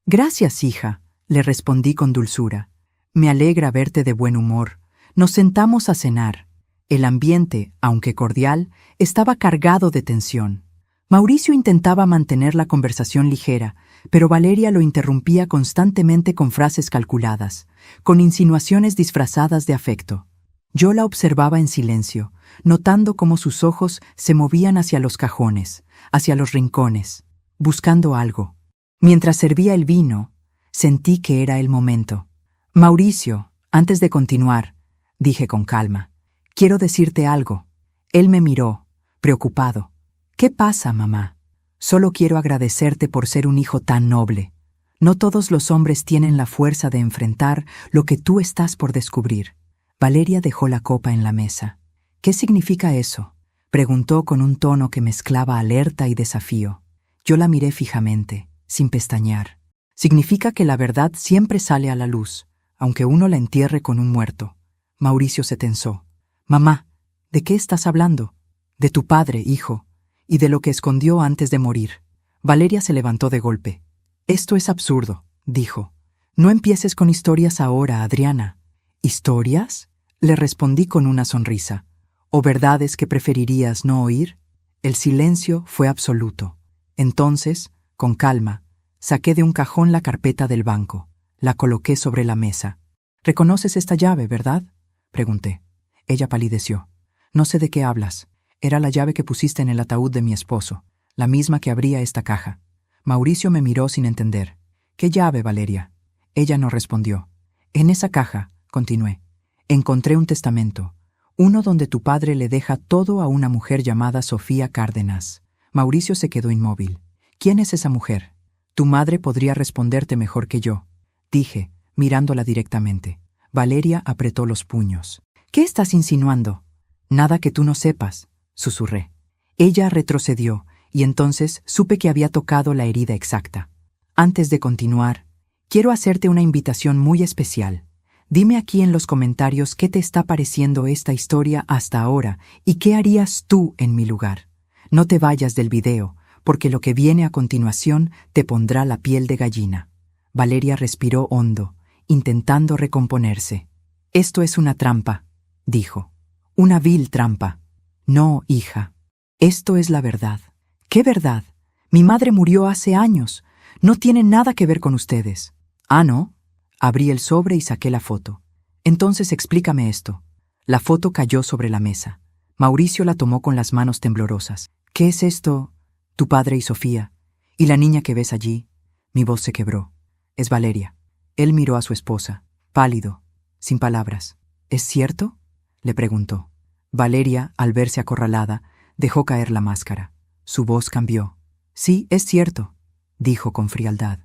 «Gracias, hija», le respondí con dulzura. «Me alegra verte de buen humor. Nos sentamos a cenar». El ambiente, aunque cordial, estaba cargado de tensión. Mauricio intentaba mantener la conversación ligera, pero Valeria lo interrumpía constantemente con frases calculadas, con insinuaciones disfrazadas de afecto. Yo la observaba en silencio, notando cómo sus ojos se movían hacia los cajones, hacia los rincones, buscando algo. Mientras servía el vino, sentí que era el momento. «Mauricio, antes de continuar», dije con calma, «quiero decirte algo». Él me miró, preocupado. «¿Qué pasa, mamá?» «Solo quiero agradecerte por ser un hijo tan noble. No todos los hombres tienen la fuerza de enfrentar lo que tú estás por descubrir». Valeria dejó la copa en la mesa. «¿Qué significa eso?», preguntó con un tono que mezclaba alerta y desafío. Yo la miré fijamente, sin pestañear. «Significa que la verdad siempre sale a la luz, aunque uno la entierre con un muerto». Mauricio se tensó. «Mamá, ¿de qué estás hablando?» «De tu padre, hijo, y de lo que escondió antes de morir». Valeria se levantó de golpe. «Esto es absurdo», dijo. «No empieces con historias ahora, Adriana». «¿Historias?», le respondí con una sonrisa. «¿O verdades que preferirías no oír?». El silencio fue absoluto. Entonces, con calma, saqué de un cajón la carpeta del banco. La coloqué sobre la mesa. «¿Reconoces esta llave, verdad?», pregunté. Ella palideció. «No sé de qué hablas. Era la llave que pusiste en el ataúd de mi esposo, la misma que abría esta caja». Mauricio me miró sin entender. «¿Qué llave, Valeria?». Ella no respondió. «En esa caja», continué, «encontré un testamento, uno donde tu padre le deja todo a una mujer llamada Sofía Cárdenas». Mauricio se quedó inmóvil. «¿Quién es esa mujer?». «Tu madre podría responderte mejor que yo», dije, mirándola directamente. Valeria apretó los puños. «¿Qué estás insinuando?». «Nada que tú no sepas», susurré. Ella retrocedió, y entonces supe que había tocado la herida exacta. «Antes de continuar, quiero hacerte una invitación muy especial. Dime aquí en los comentarios qué te está pareciendo esta historia hasta ahora y qué harías tú en mi lugar. No te vayas del video, porque lo que viene a continuación te pondrá la piel de gallina». Valeria respiró hondo, intentando recomponerse. «Esto es una trampa», dijo. «Una vil trampa». «No, hija. Esto es la verdad». «¿Qué verdad? Mi madre murió hace años. No tiene nada que ver con ustedes». «¿Ah, no?». Abrí el sobre y saqué la foto. «Entonces explícame esto». La foto cayó sobre la mesa. Mauricio la tomó con las manos temblorosas. «¿Qué es esto?». «Tu padre y Sofía. ¿Y la niña que ves allí?». Mi voz se quebró. «Es Valeria». Él miró a su esposa, pálido, sin palabras. «¿Es cierto?», le preguntó. Valeria, al verse acorralada, dejó caer la máscara. Su voz cambió. «Sí, es cierto», dijo con frialdad.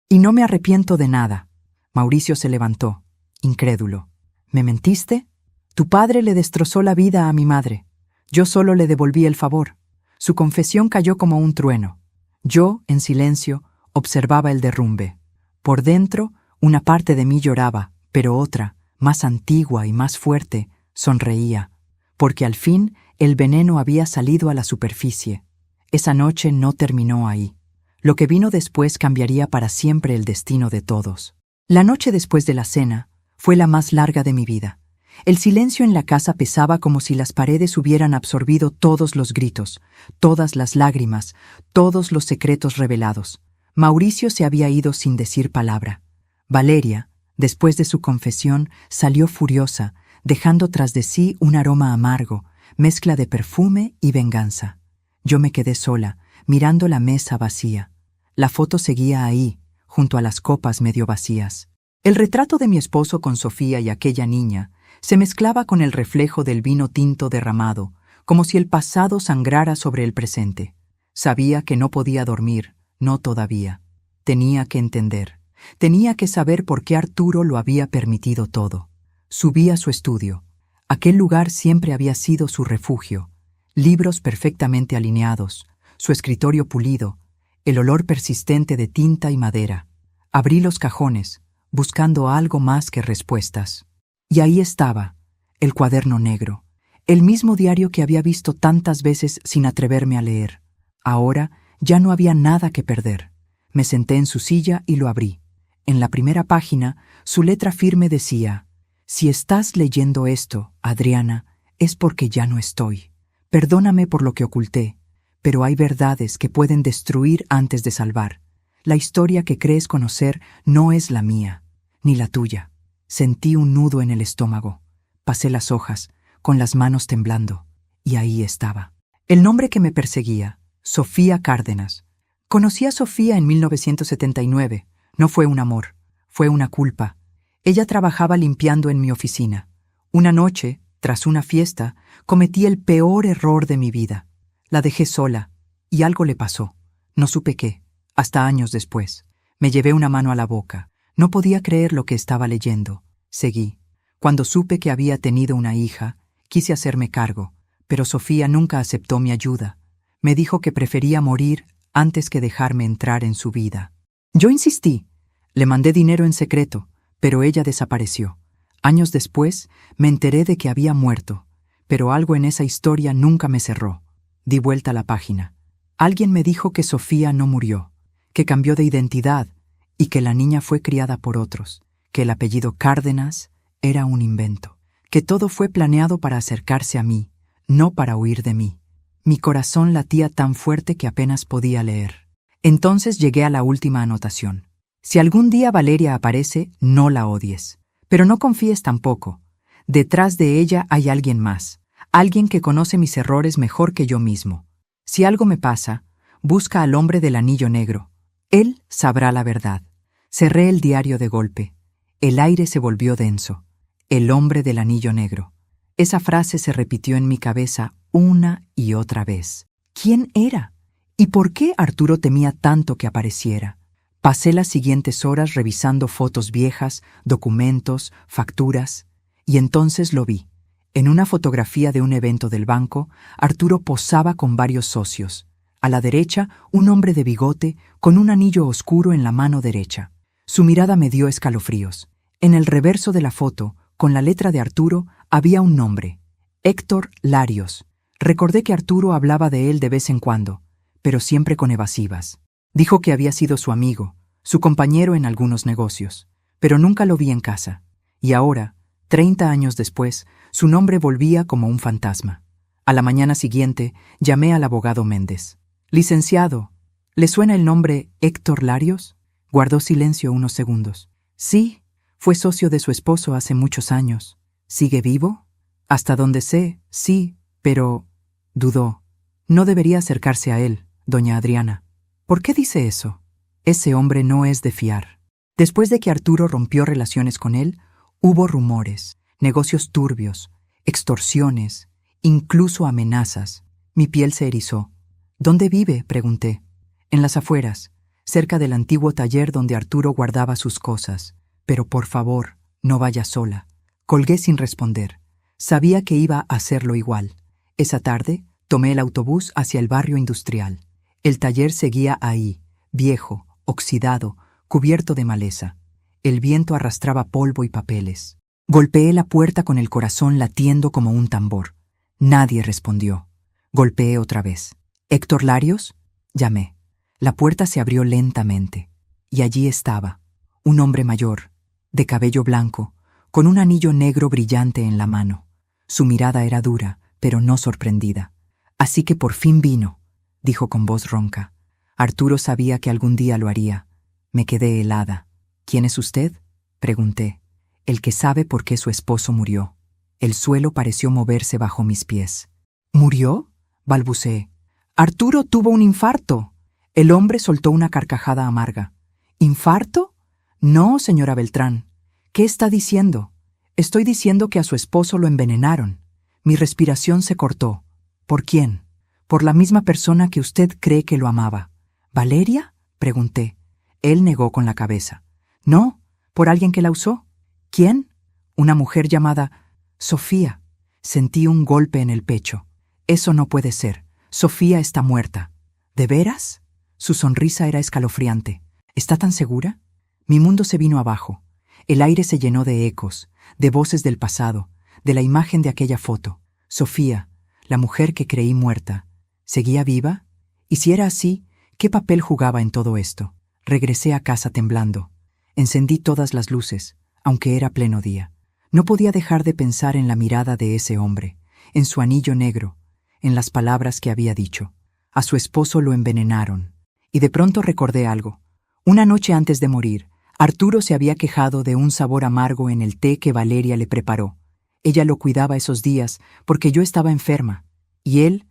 «Y no me arrepiento de nada». Mauricio se levantó, incrédulo. «¿Me mentiste? Tu padre le destrozó la vida a mi madre. Yo solo le devolví el favor». Su confesión cayó como un trueno. Yo, en silencio, observaba el derrumbe. Por dentro, una parte de mí lloraba, pero otra, más antigua y más fuerte, sonreía, porque al fin el veneno había salido a la superficie. Esa noche no terminó ahí. Lo que vino después cambiaría para siempre el destino de todos. La noche después de la cena fue la más larga de mi vida. El silencio en la casa pesaba como si las paredes hubieran absorbido todos los gritos, todas las lágrimas, todos los secretos revelados. Mauricio se había ido sin decir palabra. Valeria, después de su confesión, salió furiosa, dejando tras de sí un aroma amargo, mezcla de perfume y venganza. Yo me quedé sola, mirando la mesa vacía. La foto seguía ahí, junto a las copas medio vacías. El retrato de mi esposo con Sofía y aquella niña se mezclaba con el reflejo del vino tinto derramado, como si el pasado sangrara sobre el presente. Sabía que no podía dormir, no todavía. Tenía que entender. Tenía que saber por qué Arturo lo había permitido todo. Subí a su estudio. Aquel lugar siempre había sido su refugio. Libros perfectamente alineados, su escritorio pulido, el olor persistente de tinta y madera. Abrí los cajones, buscando algo más que respuestas. Y ahí estaba, el cuaderno negro, el mismo diario que había visto tantas veces sin atreverme a leer. Ahora ya no había nada que perder. Me senté en su silla y lo abrí. En la primera página, su letra firme decía: «Si estás leyendo esto, Adriana, es porque ya no estoy. Perdóname por lo que oculté, pero hay verdades que pueden destruir antes de salvar. La historia que crees conocer no es la mía, ni la tuya». Sentí un nudo en el estómago. Pasé las hojas, con las manos temblando, y ahí estaba. El nombre que me perseguía, Sofía Cárdenas. Conocí a Sofía en 1979. No fue un amor, fue una culpa. Ella trabajaba limpiando en mi oficina. Una noche, tras una fiesta, cometí el peor error de mi vida. La dejé sola, y algo le pasó. No supe qué, hasta años después. Me llevé una mano a la boca. No podía creer lo que estaba leyendo. Seguí. Cuando supe que había tenido una hija, quise hacerme cargo, pero Sofía nunca aceptó mi ayuda. Me dijo que prefería morir antes que dejarme entrar en su vida. Yo insistí. Le mandé dinero en secreto, pero ella desapareció. Años después, me enteré de que había muerto, pero algo en esa historia nunca me cerró. Di vuelta a la página. Alguien me dijo que Sofía no murió, que cambió de identidad y que la niña fue criada por otros, que el apellido Cárdenas era un invento, que todo fue planeado para acercarse a mí, no para huir de mí. Mi corazón latía tan fuerte que apenas podía leer. Entonces llegué a la última anotación. Si algún día Valeria aparece, no la odies. Pero no confíes tampoco. Detrás de ella hay alguien más, alguien que conoce mis errores mejor que yo mismo. Si algo me pasa, busca al hombre del anillo negro. Él sabrá la verdad. Cerré el diario de golpe. El aire se volvió denso. El hombre del anillo negro. Esa frase se repitió en mi cabeza una y otra vez. ¿Quién era? ¿Y por qué Arturo temía tanto que apareciera? Pasé las siguientes horas revisando fotos viejas, documentos, facturas, y entonces lo vi. En una fotografía de un evento del banco, Arturo posaba con varios socios. A la derecha, un hombre de bigote con un anillo oscuro en la mano derecha. Su mirada me dio escalofríos. En el reverso de la foto, con la letra de Arturo, había un nombre: Héctor Larios. Recordé que Arturo hablaba de él de vez en cuando, pero siempre con evasivas. Dijo que había sido su amigo, su compañero en algunos negocios, pero nunca lo vi en casa. Y ahora, 30 años después, su nombre volvía como un fantasma. A la mañana siguiente, llamé al abogado Méndez. «Licenciado, ¿le suena el nombre Héctor Larios?» Guardó silencio unos segundos. «Sí, fue socio de su esposo hace muchos años. ¿Sigue vivo?» «Hasta donde sé, sí, pero…» Dudó. «No debería acercarse a él, doña Adriana». «¿Por qué dice eso?» «Ese hombre no es de fiar». Después de que Arturo rompió relaciones con él, hubo rumores, negocios turbios, extorsiones, incluso amenazas. Mi piel se erizó. «¿Dónde vive?», pregunté. «En las afueras, cerca del antiguo taller donde Arturo guardaba sus cosas. Pero por favor, no vaya sola». Colgué sin responder. Sabía que iba a hacerlo igual. Esa tarde, tomé el autobús hacia el barrio industrial. El taller seguía ahí, viejo, oxidado, cubierto de maleza. El viento arrastraba polvo y papeles. Golpeé la puerta con el corazón latiendo como un tambor. Nadie respondió. Golpeé otra vez. «¿Héctor Larios?», llamé. La puerta se abrió lentamente, y allí estaba, un hombre mayor, de cabello blanco, con un anillo negro brillante en la mano. Su mirada era dura, pero no sorprendida. «Así que por fin vino», dijo con voz ronca. Arturo sabía que algún día lo haría. Me quedé helada. «¿Quién es usted?», pregunté. «El que sabe por qué su esposo murió». El suelo pareció moverse bajo mis pies. «¿Murió?», balbuceé. «Arturo tuvo un infarto». El hombre soltó una carcajada amarga. «¿Infarto? No, señora Beltrán. ¿Qué está diciendo?». «Estoy diciendo que a su esposo lo envenenaron». Mi respiración se cortó. «¿Por quién?». «Por la misma persona que usted cree que lo amaba». «¿Valeria?», pregunté. Él negó con la cabeza. «No, por alguien que la usó». «¿Quién?». «Una mujer llamada Sofía». Sentí un golpe en el pecho. «Eso no puede ser. Sofía está muerta». «¿De veras?». Su sonrisa era escalofriante. «¿Está tan segura?». Mi mundo se vino abajo. El aire se llenó de ecos, de voces del pasado, de la imagen de aquella foto. Sofía, la mujer que creí muerta, ¿seguía viva? Y si era así, ¿qué papel jugaba en todo esto? Regresé a casa temblando. Encendí todas las luces, aunque era pleno día. No podía dejar de pensar en la mirada de ese hombre, en su anillo negro, en las palabras que había dicho. A su esposo lo envenenaron. Y de pronto recordé algo. Una noche antes de morir, Arturo se había quejado de un sabor amargo en el té que Valeria le preparó. Ella lo cuidaba esos días porque yo estaba enferma. Y él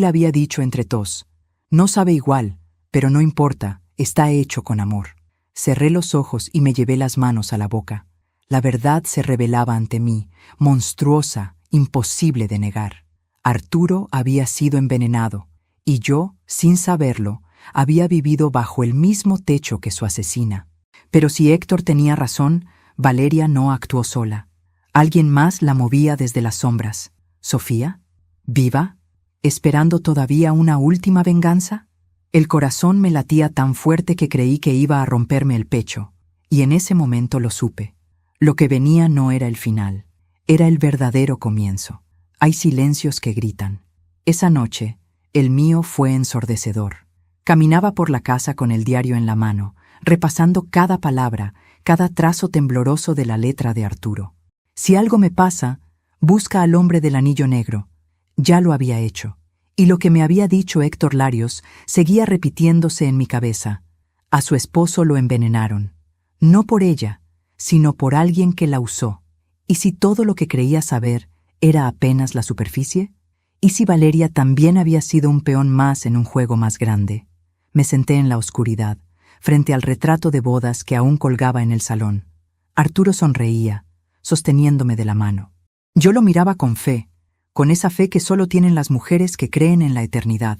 había dicho entre tos, no sabe igual, pero no importa, está hecho con amor. Cerré los ojos y me llevé las manos a la boca. La verdad se revelaba ante mí, monstruosa, imposible de negar. Arturo había sido envenenado, y yo, sin saberlo, había vivido bajo el mismo techo que su asesina. Pero si Héctor tenía razón, Valeria no actuó sola. Alguien más la movía desde las sombras. ¿Sofía? ¿Viva? ¿Esperando todavía una última venganza? El corazón me latía tan fuerte que creí que iba a romperme el pecho, y en ese momento lo supe. Lo que venía no era el final, era el verdadero comienzo. Hay silencios que gritan. Esa noche, el mío fue ensordecedor. Caminaba por la casa con el diario en la mano, repasando cada palabra, cada trazo tembloroso de la letra de Arturo. Si algo me pasa, busca al hombre del anillo negro. Ya lo había hecho. Y lo que me había dicho Héctor Larios seguía repitiéndose en mi cabeza. A su esposo lo envenenaron. No por ella, sino por alguien que la usó. ¿Y si todo lo que creía saber era apenas la superficie? ¿Y si Valeria también había sido un peón más en un juego más grande? Me senté en la oscuridad, frente al retrato de bodas que aún colgaba en el salón. Arturo sonreía, sosteniéndome de la mano. Yo lo miraba con fe, con esa fe que solo tienen las mujeres que creen en la eternidad.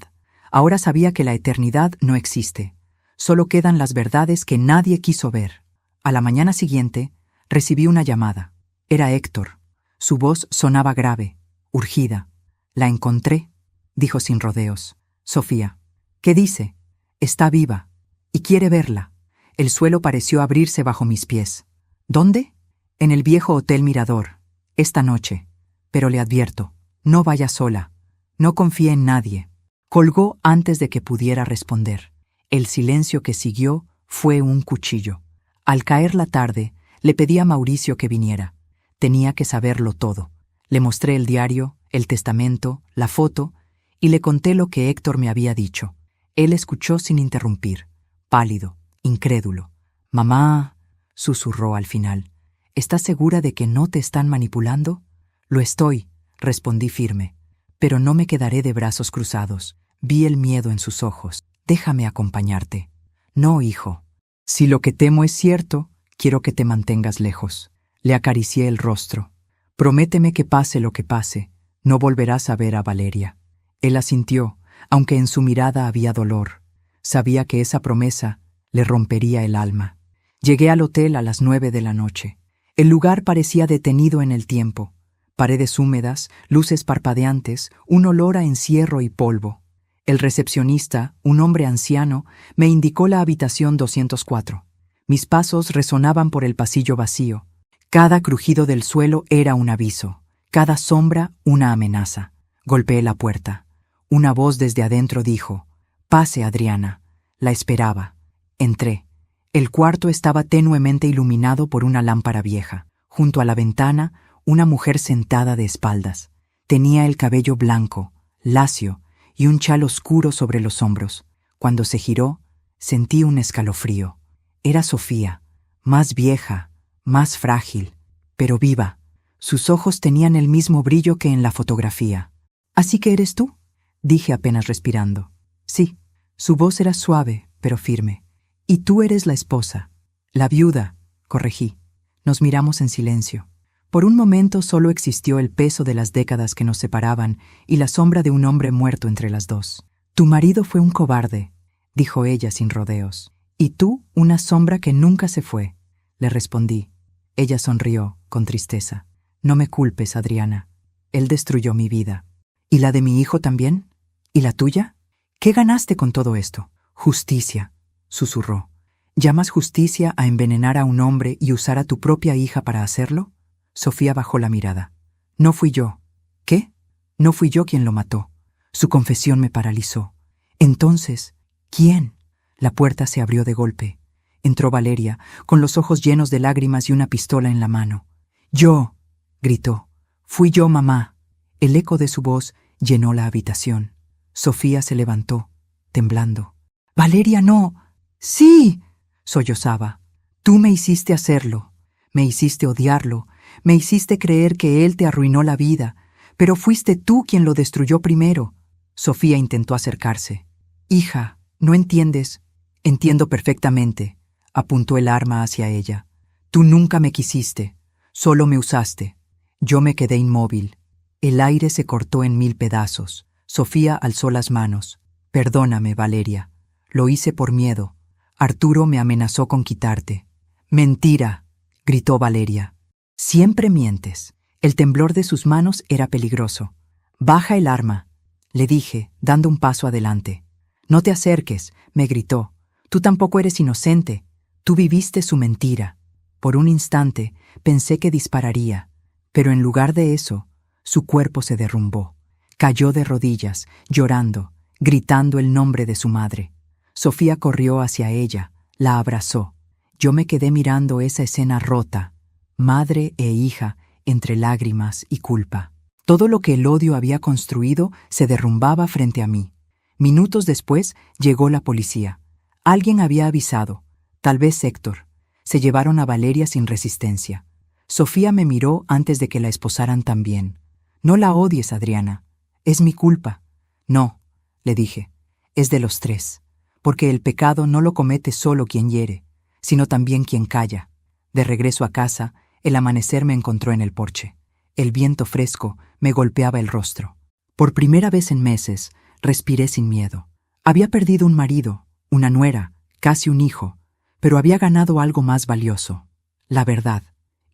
Ahora sabía que la eternidad no existe. Solo quedan las verdades que nadie quiso ver. A la mañana siguiente, recibí una llamada. Era Héctor. Su voz sonaba grave, urgida. «La encontré», dijo sin rodeos. «Sofía». «¿Qué dice?» «Está viva. Y quiere verla». El suelo pareció abrirse bajo mis pies. «¿Dónde?» «En el viejo Hotel Mirador. Esta noche. Pero le advierto, no vaya sola. No confíe en nadie». Colgó antes de que pudiera responder. El silencio que siguió fue un cuchillo. Al caer la tarde, le pedí a Mauricio que viniera. Tenía que saberlo todo. Le mostré el diario, el testamento, la foto, y le conté lo que Héctor me había dicho. Él escuchó sin interrumpir, pálido, incrédulo. «Mamá», susurró al final, «¿estás segura de que no te están manipulando?» «Lo estoy», respondí firme, «pero no me quedaré de brazos cruzados». Vi el miedo en sus ojos. «Déjame acompañarte». «No, hijo. Si lo que temo es cierto, quiero que te mantengas lejos». Le acaricié el rostro. «Prométeme que pase lo que pase, no volverás a ver a Valeria». Él asintió, aunque en su mirada había dolor. Sabía que esa promesa le rompería el alma. Llegué al hotel a las 9 de la noche. El lugar parecía detenido en el tiempo. Paredes húmedas, luces parpadeantes, un olor a encierro y polvo. El recepcionista, un hombre anciano, me indicó la habitación 204. Mis pasos resonaban por el pasillo vacío. Cada crujido del suelo era un aviso, cada sombra una amenaza. Golpeé la puerta. Una voz desde adentro dijo, «Pase, Adriana». La esperaba. Entré. El cuarto estaba tenuemente iluminado por una lámpara vieja. Junto a la ventana, una mujer sentada de espaldas. Tenía el cabello blanco, lacio, y un chal oscuro sobre los hombros. Cuando se giró, sentí un escalofrío. Era Sofía, más vieja, más frágil, pero viva. Sus ojos tenían el mismo brillo que en la fotografía. «¿Así que eres tú?», dije apenas respirando. «Sí». Su voz era suave, pero firme. «Y tú eres la esposa». «La viuda», corregí. Nos miramos en silencio. Por un momento solo existió el peso de las décadas que nos separaban y la sombra de un hombre muerto entre las dos. «Tu marido fue un cobarde», dijo ella sin rodeos. «Y tú, una sombra que nunca se fue», le respondí. Ella sonrió, con tristeza. «No me culpes, Adriana. Él destruyó mi vida». «¿Y la de mi hijo también? ¿Y la tuya? ¿Qué ganaste con todo esto?» «Justicia», susurró. ¿Llamas justicia a envenenar a un hombre y usar a tu propia hija para hacerlo? Sofía bajó la mirada. No fui yo. ¿Qué? No fui yo quien lo mató. Su confesión me paralizó. Entonces, ¿quién? La puerta se abrió de golpe. Entró Valeria, con los ojos llenos de lágrimas y una pistola en la mano. ¡Yo!, gritó. Fui yo, mamá. El eco de su voz llenó la habitación. Sofía se levantó, temblando. ¡Valeria, no! ¡Sí!, sollozaba. Tú me hiciste hacerlo. Me hiciste odiarlo. Me hiciste creer que él te arruinó la vida. Pero fuiste tú quien lo destruyó primero. Sofía intentó acercarse. Hija, ¿no entiendes? Entiendo perfectamente. Apuntó el arma hacia ella. Tú nunca me quisiste. Solo me usaste. Yo me quedé inmóvil. El aire se cortó en 1000 pedazos. Sofía alzó las manos. Perdóname, Valeria. Lo hice por miedo. Arturo me amenazó con quitarte. Mentira, gritó Valeria. Siempre mientes. El temblor de sus manos era peligroso. Baja el arma, le dije, dando un paso adelante. No te acerques, me gritó. Tú tampoco eres inocente. Tú viviste su mentira. Por un instante pensé que dispararía, pero en lugar de eso, su cuerpo se derrumbó. Cayó de rodillas, llorando, gritando el nombre de su madre. Sofía corrió hacia ella, la abrazó. Yo me quedé mirando esa escena rota, madre e hija, entre lágrimas y culpa. Todo lo que el odio había construido se derrumbaba frente a mí. Minutos después llegó la policía. Alguien había avisado, tal vez Héctor. Se llevaron a Valeria sin resistencia. Sofía me miró antes de que la esposaran también. No la odies, Adriana. Es mi culpa. No, le dije, es de los tres. Porque el pecado no lo comete solo quien hiere, sino también quien calla. De regreso a casa, el amanecer me encontró en el porche. El viento fresco me golpeaba el rostro. Por primera vez en meses, respiré sin miedo. Había perdido un marido, una nuera, casi un hijo, pero había ganado algo más valioso, la verdad.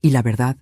Y la verdad,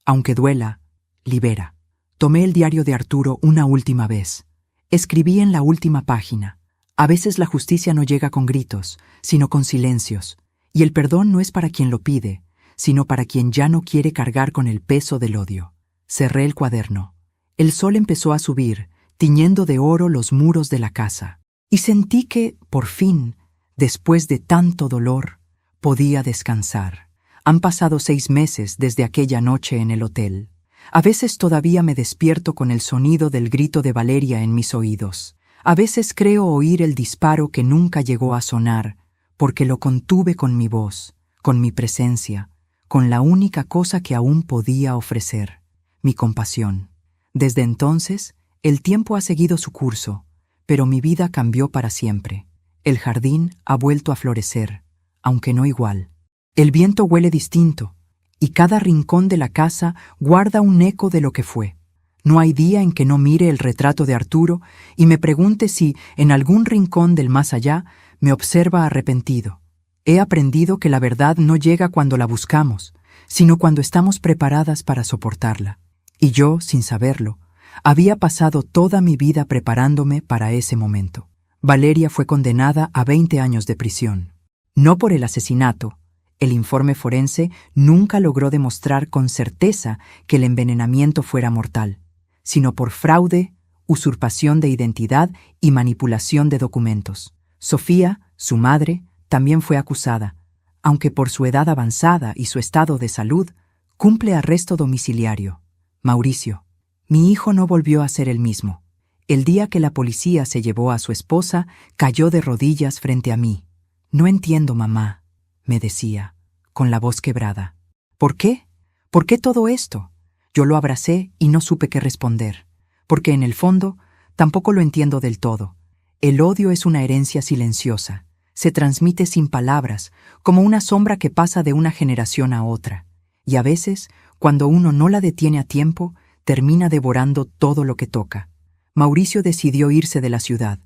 aunque duela, libera. Tomé el diario de Arturo una última vez. Escribí en la última página. A veces la justicia no llega con gritos, sino con silencios, y el perdón no es para quien lo pide, sino para quien ya no quiere cargar con el peso del odio. Cerré el cuaderno. El sol empezó a subir, tiñendo de oro los muros de la casa, y sentí que, por fin, después de tanto dolor, podía descansar. Han pasado 6 meses desde aquella noche en el hotel. A veces todavía me despierto con el sonido del grito de Valeria en mis oídos. A veces creo oír el disparo que nunca llegó a sonar, porque lo contuve con mi voz, con mi presencia, con la única cosa que aún podía ofrecer, mi compasión. Desde entonces, el tiempo ha seguido su curso, pero mi vida cambió para siempre. El jardín ha vuelto a florecer, aunque no igual. El viento huele distinto, y cada rincón de la casa guarda un eco de lo que fue. No hay día en que no mire el retrato de Arturo y me pregunte si, en algún rincón del más allá, me observa arrepentido. He aprendido que la verdad no llega cuando la buscamos, sino cuando estamos preparadas para soportarla. Y yo, sin saberlo, había pasado toda mi vida preparándome para ese momento. Valeria fue condenada a 20 años de prisión. No por el asesinato. El informe forense nunca logró demostrar con certeza que el envenenamiento fuera mortal, sino por fraude, usurpación de identidad y manipulación de documentos. Sofía, su madre, también fue acusada, aunque por su edad avanzada y su estado de salud, cumple arresto domiciliario. Mauricio, mi hijo no volvió a ser el mismo. El día que la policía se llevó a su esposa, cayó de rodillas frente a mí. No entiendo, mamá, me decía, con la voz quebrada. ¿Por qué? ¿Por qué todo esto? Yo lo abracé y no supe qué responder, porque en el fondo tampoco lo entiendo del todo. El odio es una herencia silenciosa, se transmite sin palabras, como una sombra que pasa de una generación a otra, y a veces, cuando uno no la detiene a tiempo, termina devorando todo lo que toca. Mauricio decidió irse de la ciudad.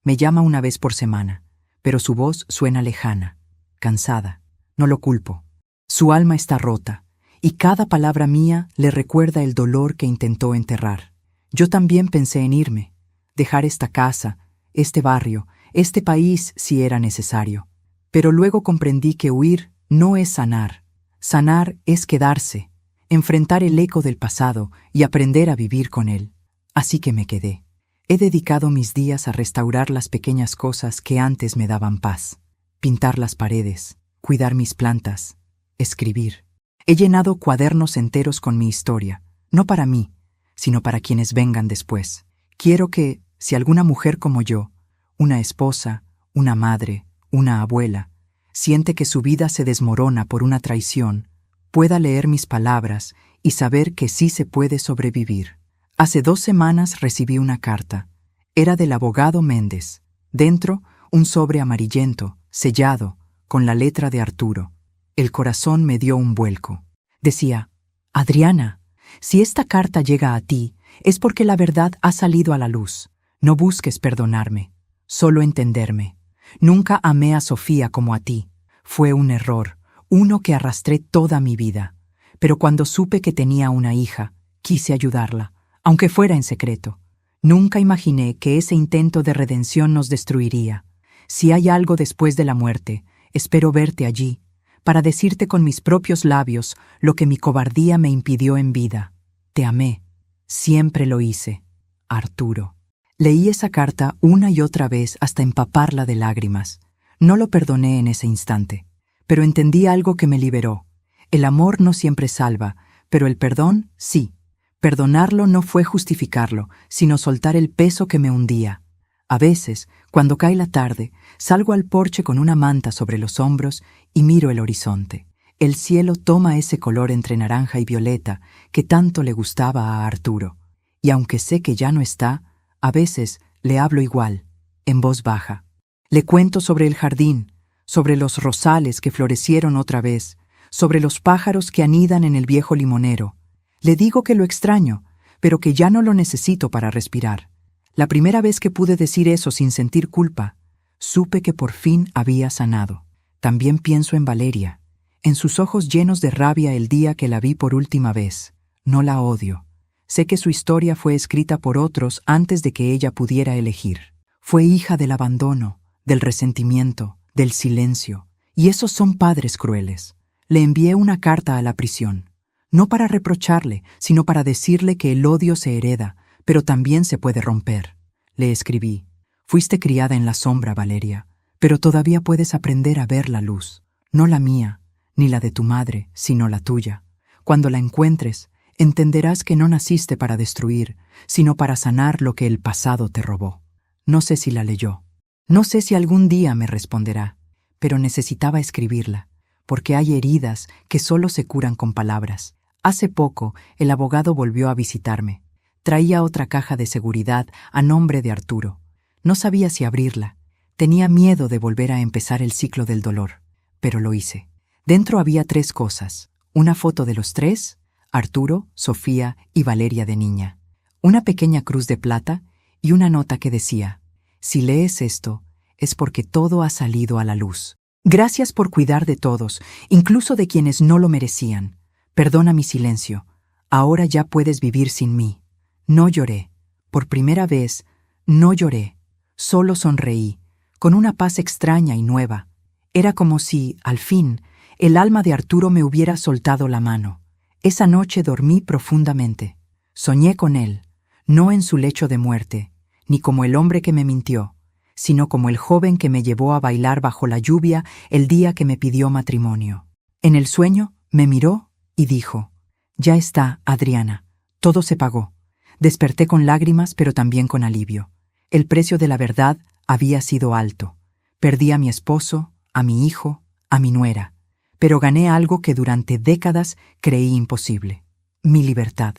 Me llama una vez por semana, pero su voz suena lejana, cansada. No lo culpo. Su alma está rota, y cada palabra mía le recuerda el dolor que intentó enterrar. Yo también pensé en irme, dejar esta casa, este barrio, este país si era necesario. Pero luego comprendí que huir no es sanar. Sanar es quedarse, enfrentar el eco del pasado y aprender a vivir con él. Así que me quedé. He dedicado mis días a restaurar las pequeñas cosas que antes me daban paz. Pintar las paredes, cuidar mis plantas, escribir. He llenado cuadernos enteros con mi historia, no para mí, sino para quienes vengan después. Quiero que, si alguna mujer como yo, una esposa, una madre, una abuela, siente que su vida se desmorona por una traición, pueda leer mis palabras y saber que sí se puede sobrevivir. Hace 2 semanas recibí una carta. Era del abogado Méndez. Dentro, un sobre amarillento, sellado, con la letra de Arturo. El corazón me dio un vuelco. Decía: Adriana, si esta carta llega a ti, es porque la verdad ha salido a la luz. No busques perdonarme, solo entenderme. Nunca amé a Sofía como a ti. Fue un error, uno que arrastré toda mi vida. Pero cuando supe que tenía una hija, quise ayudarla, aunque fuera en secreto. Nunca imaginé que ese intento de redención nos destruiría. Si hay algo después de la muerte, espero verte allí, para decirte con mis propios labios lo que mi cobardía me impidió en vida. Te amé. Siempre lo hice. Arturo. Leí esa carta una y otra vez hasta empaparla de lágrimas. No lo perdoné en ese instante, pero entendí algo que me liberó. El amor no siempre salva, pero el perdón sí. Perdonarlo no fue justificarlo, sino soltar el peso que me hundía. A veces, cuando cae la tarde, salgo al porche con una manta sobre los hombros y miro el horizonte. El cielo toma ese color entre naranja y violeta que tanto le gustaba a Arturo. Y aunque sé que ya no está, a veces le hablo igual, en voz baja. Le cuento sobre el jardín, sobre los rosales que florecieron otra vez, sobre los pájaros que anidan en el viejo limonero. Le digo que lo extraño, pero que ya no lo necesito para respirar. La primera vez que pude decir eso sin sentir culpa, supe que por fin había sanado. También pienso en Valeria, en sus ojos llenos de rabia el día que la vi por última vez. No la odio. Sé que su historia fue escrita por otros antes de que ella pudiera elegir. Fue hija del abandono, del resentimiento, del silencio, y esos son padres crueles. Le envié una carta a la prisión. No para reprocharle, sino para decirle que el odio se hereda, pero también se puede romper. Le escribí: fuiste criada en la sombra, Valeria, pero todavía puedes aprender a ver la luz. No la mía, ni la de tu madre, sino la tuya. Cuando la encuentres, entenderás que no naciste para destruir, sino para sanar lo que el pasado te robó. No sé si la leyó. No sé si algún día me responderá, pero necesitaba escribirla, porque hay heridas que solo se curan con palabras. Hace poco, el abogado volvió a visitarme. Traía otra caja de seguridad a nombre de Arturo. No sabía si abrirla. Tenía miedo de volver a empezar el ciclo del dolor, pero lo hice. Dentro había 3 cosas: una foto de los 3, Arturo, Sofía y Valeria de niña, una pequeña cruz de plata y una nota que decía: si lees esto, es porque todo ha salido a la luz. Gracias por cuidar de todos, incluso de quienes no lo merecían. Perdona mi silencio. Ahora ya puedes vivir sin mí. No lloré. Por primera vez, no lloré. Solo sonreí, con una paz extraña y nueva. Era como si, al fin, el alma de Arturo me hubiera soltado la mano. Esa noche dormí profundamente. Soñé con él, no en su lecho de muerte, ni como el hombre que me mintió, sino como el joven que me llevó a bailar bajo la lluvia el día que me pidió matrimonio. En el sueño, me miró y dijo: ya está, Adriana, todo se pagó. Desperté con lágrimas, pero también con alivio. El precio de la verdad había sido alto. Perdí a mi esposo, a mi hijo, a mi nuera, pero gané algo que durante décadas creí imposible: mi libertad.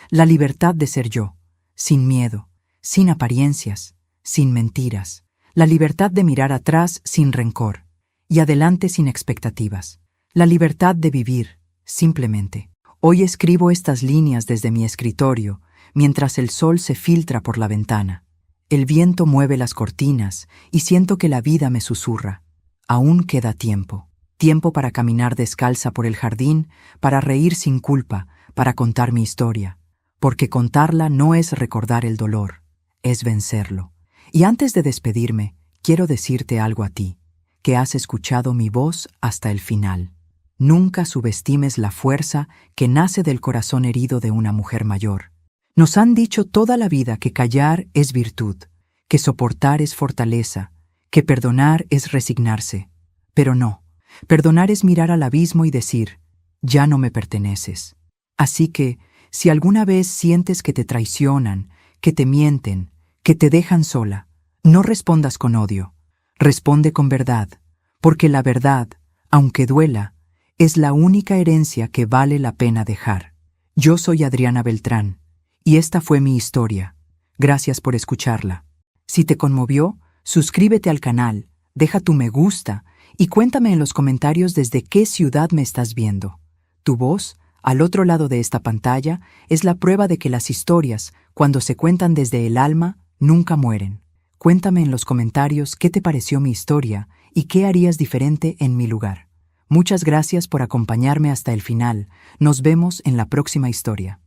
La libertad de ser yo, sin miedo, sin apariencias, sin mentiras. La libertad de mirar atrás sin rencor y adelante sin expectativas. La libertad de vivir, simplemente. Hoy escribo estas líneas desde mi escritorio, mientras el sol se filtra por la ventana. El viento mueve las cortinas y siento que la vida me susurra: aún queda tiempo. Tiempo para caminar descalza por el jardín, para reír sin culpa, para contar mi historia. Porque contarla no es recordar el dolor, es vencerlo. Y antes de despedirme, quiero decirte algo a ti, que has escuchado mi voz hasta el final. Nunca subestimes la fuerza que nace del corazón herido de una mujer mayor. Nos han dicho toda la vida que callar es virtud, que soportar es fortaleza, que perdonar es resignarse. Pero no, perdonar es mirar al abismo y decir, ya no me perteneces. Así que, si alguna vez sientes que te traicionan, que te mienten, que te dejan sola, no respondas con odio, responde con verdad, porque la verdad, aunque duela, es la única herencia que vale la pena dejar. Yo soy Adriana Beltrán, y esta fue mi historia. Gracias por escucharla. Si te conmovió, suscríbete al canal, deja tu me gusta y cuéntame en los comentarios desde qué ciudad me estás viendo. Tu voz, al otro lado de esta pantalla, es la prueba de que las historias, cuando se cuentan desde el alma, nunca mueren. Cuéntame en los comentarios qué te pareció mi historia y qué harías diferente en mi lugar. Muchas gracias por acompañarme hasta el final. Nos vemos en la próxima historia.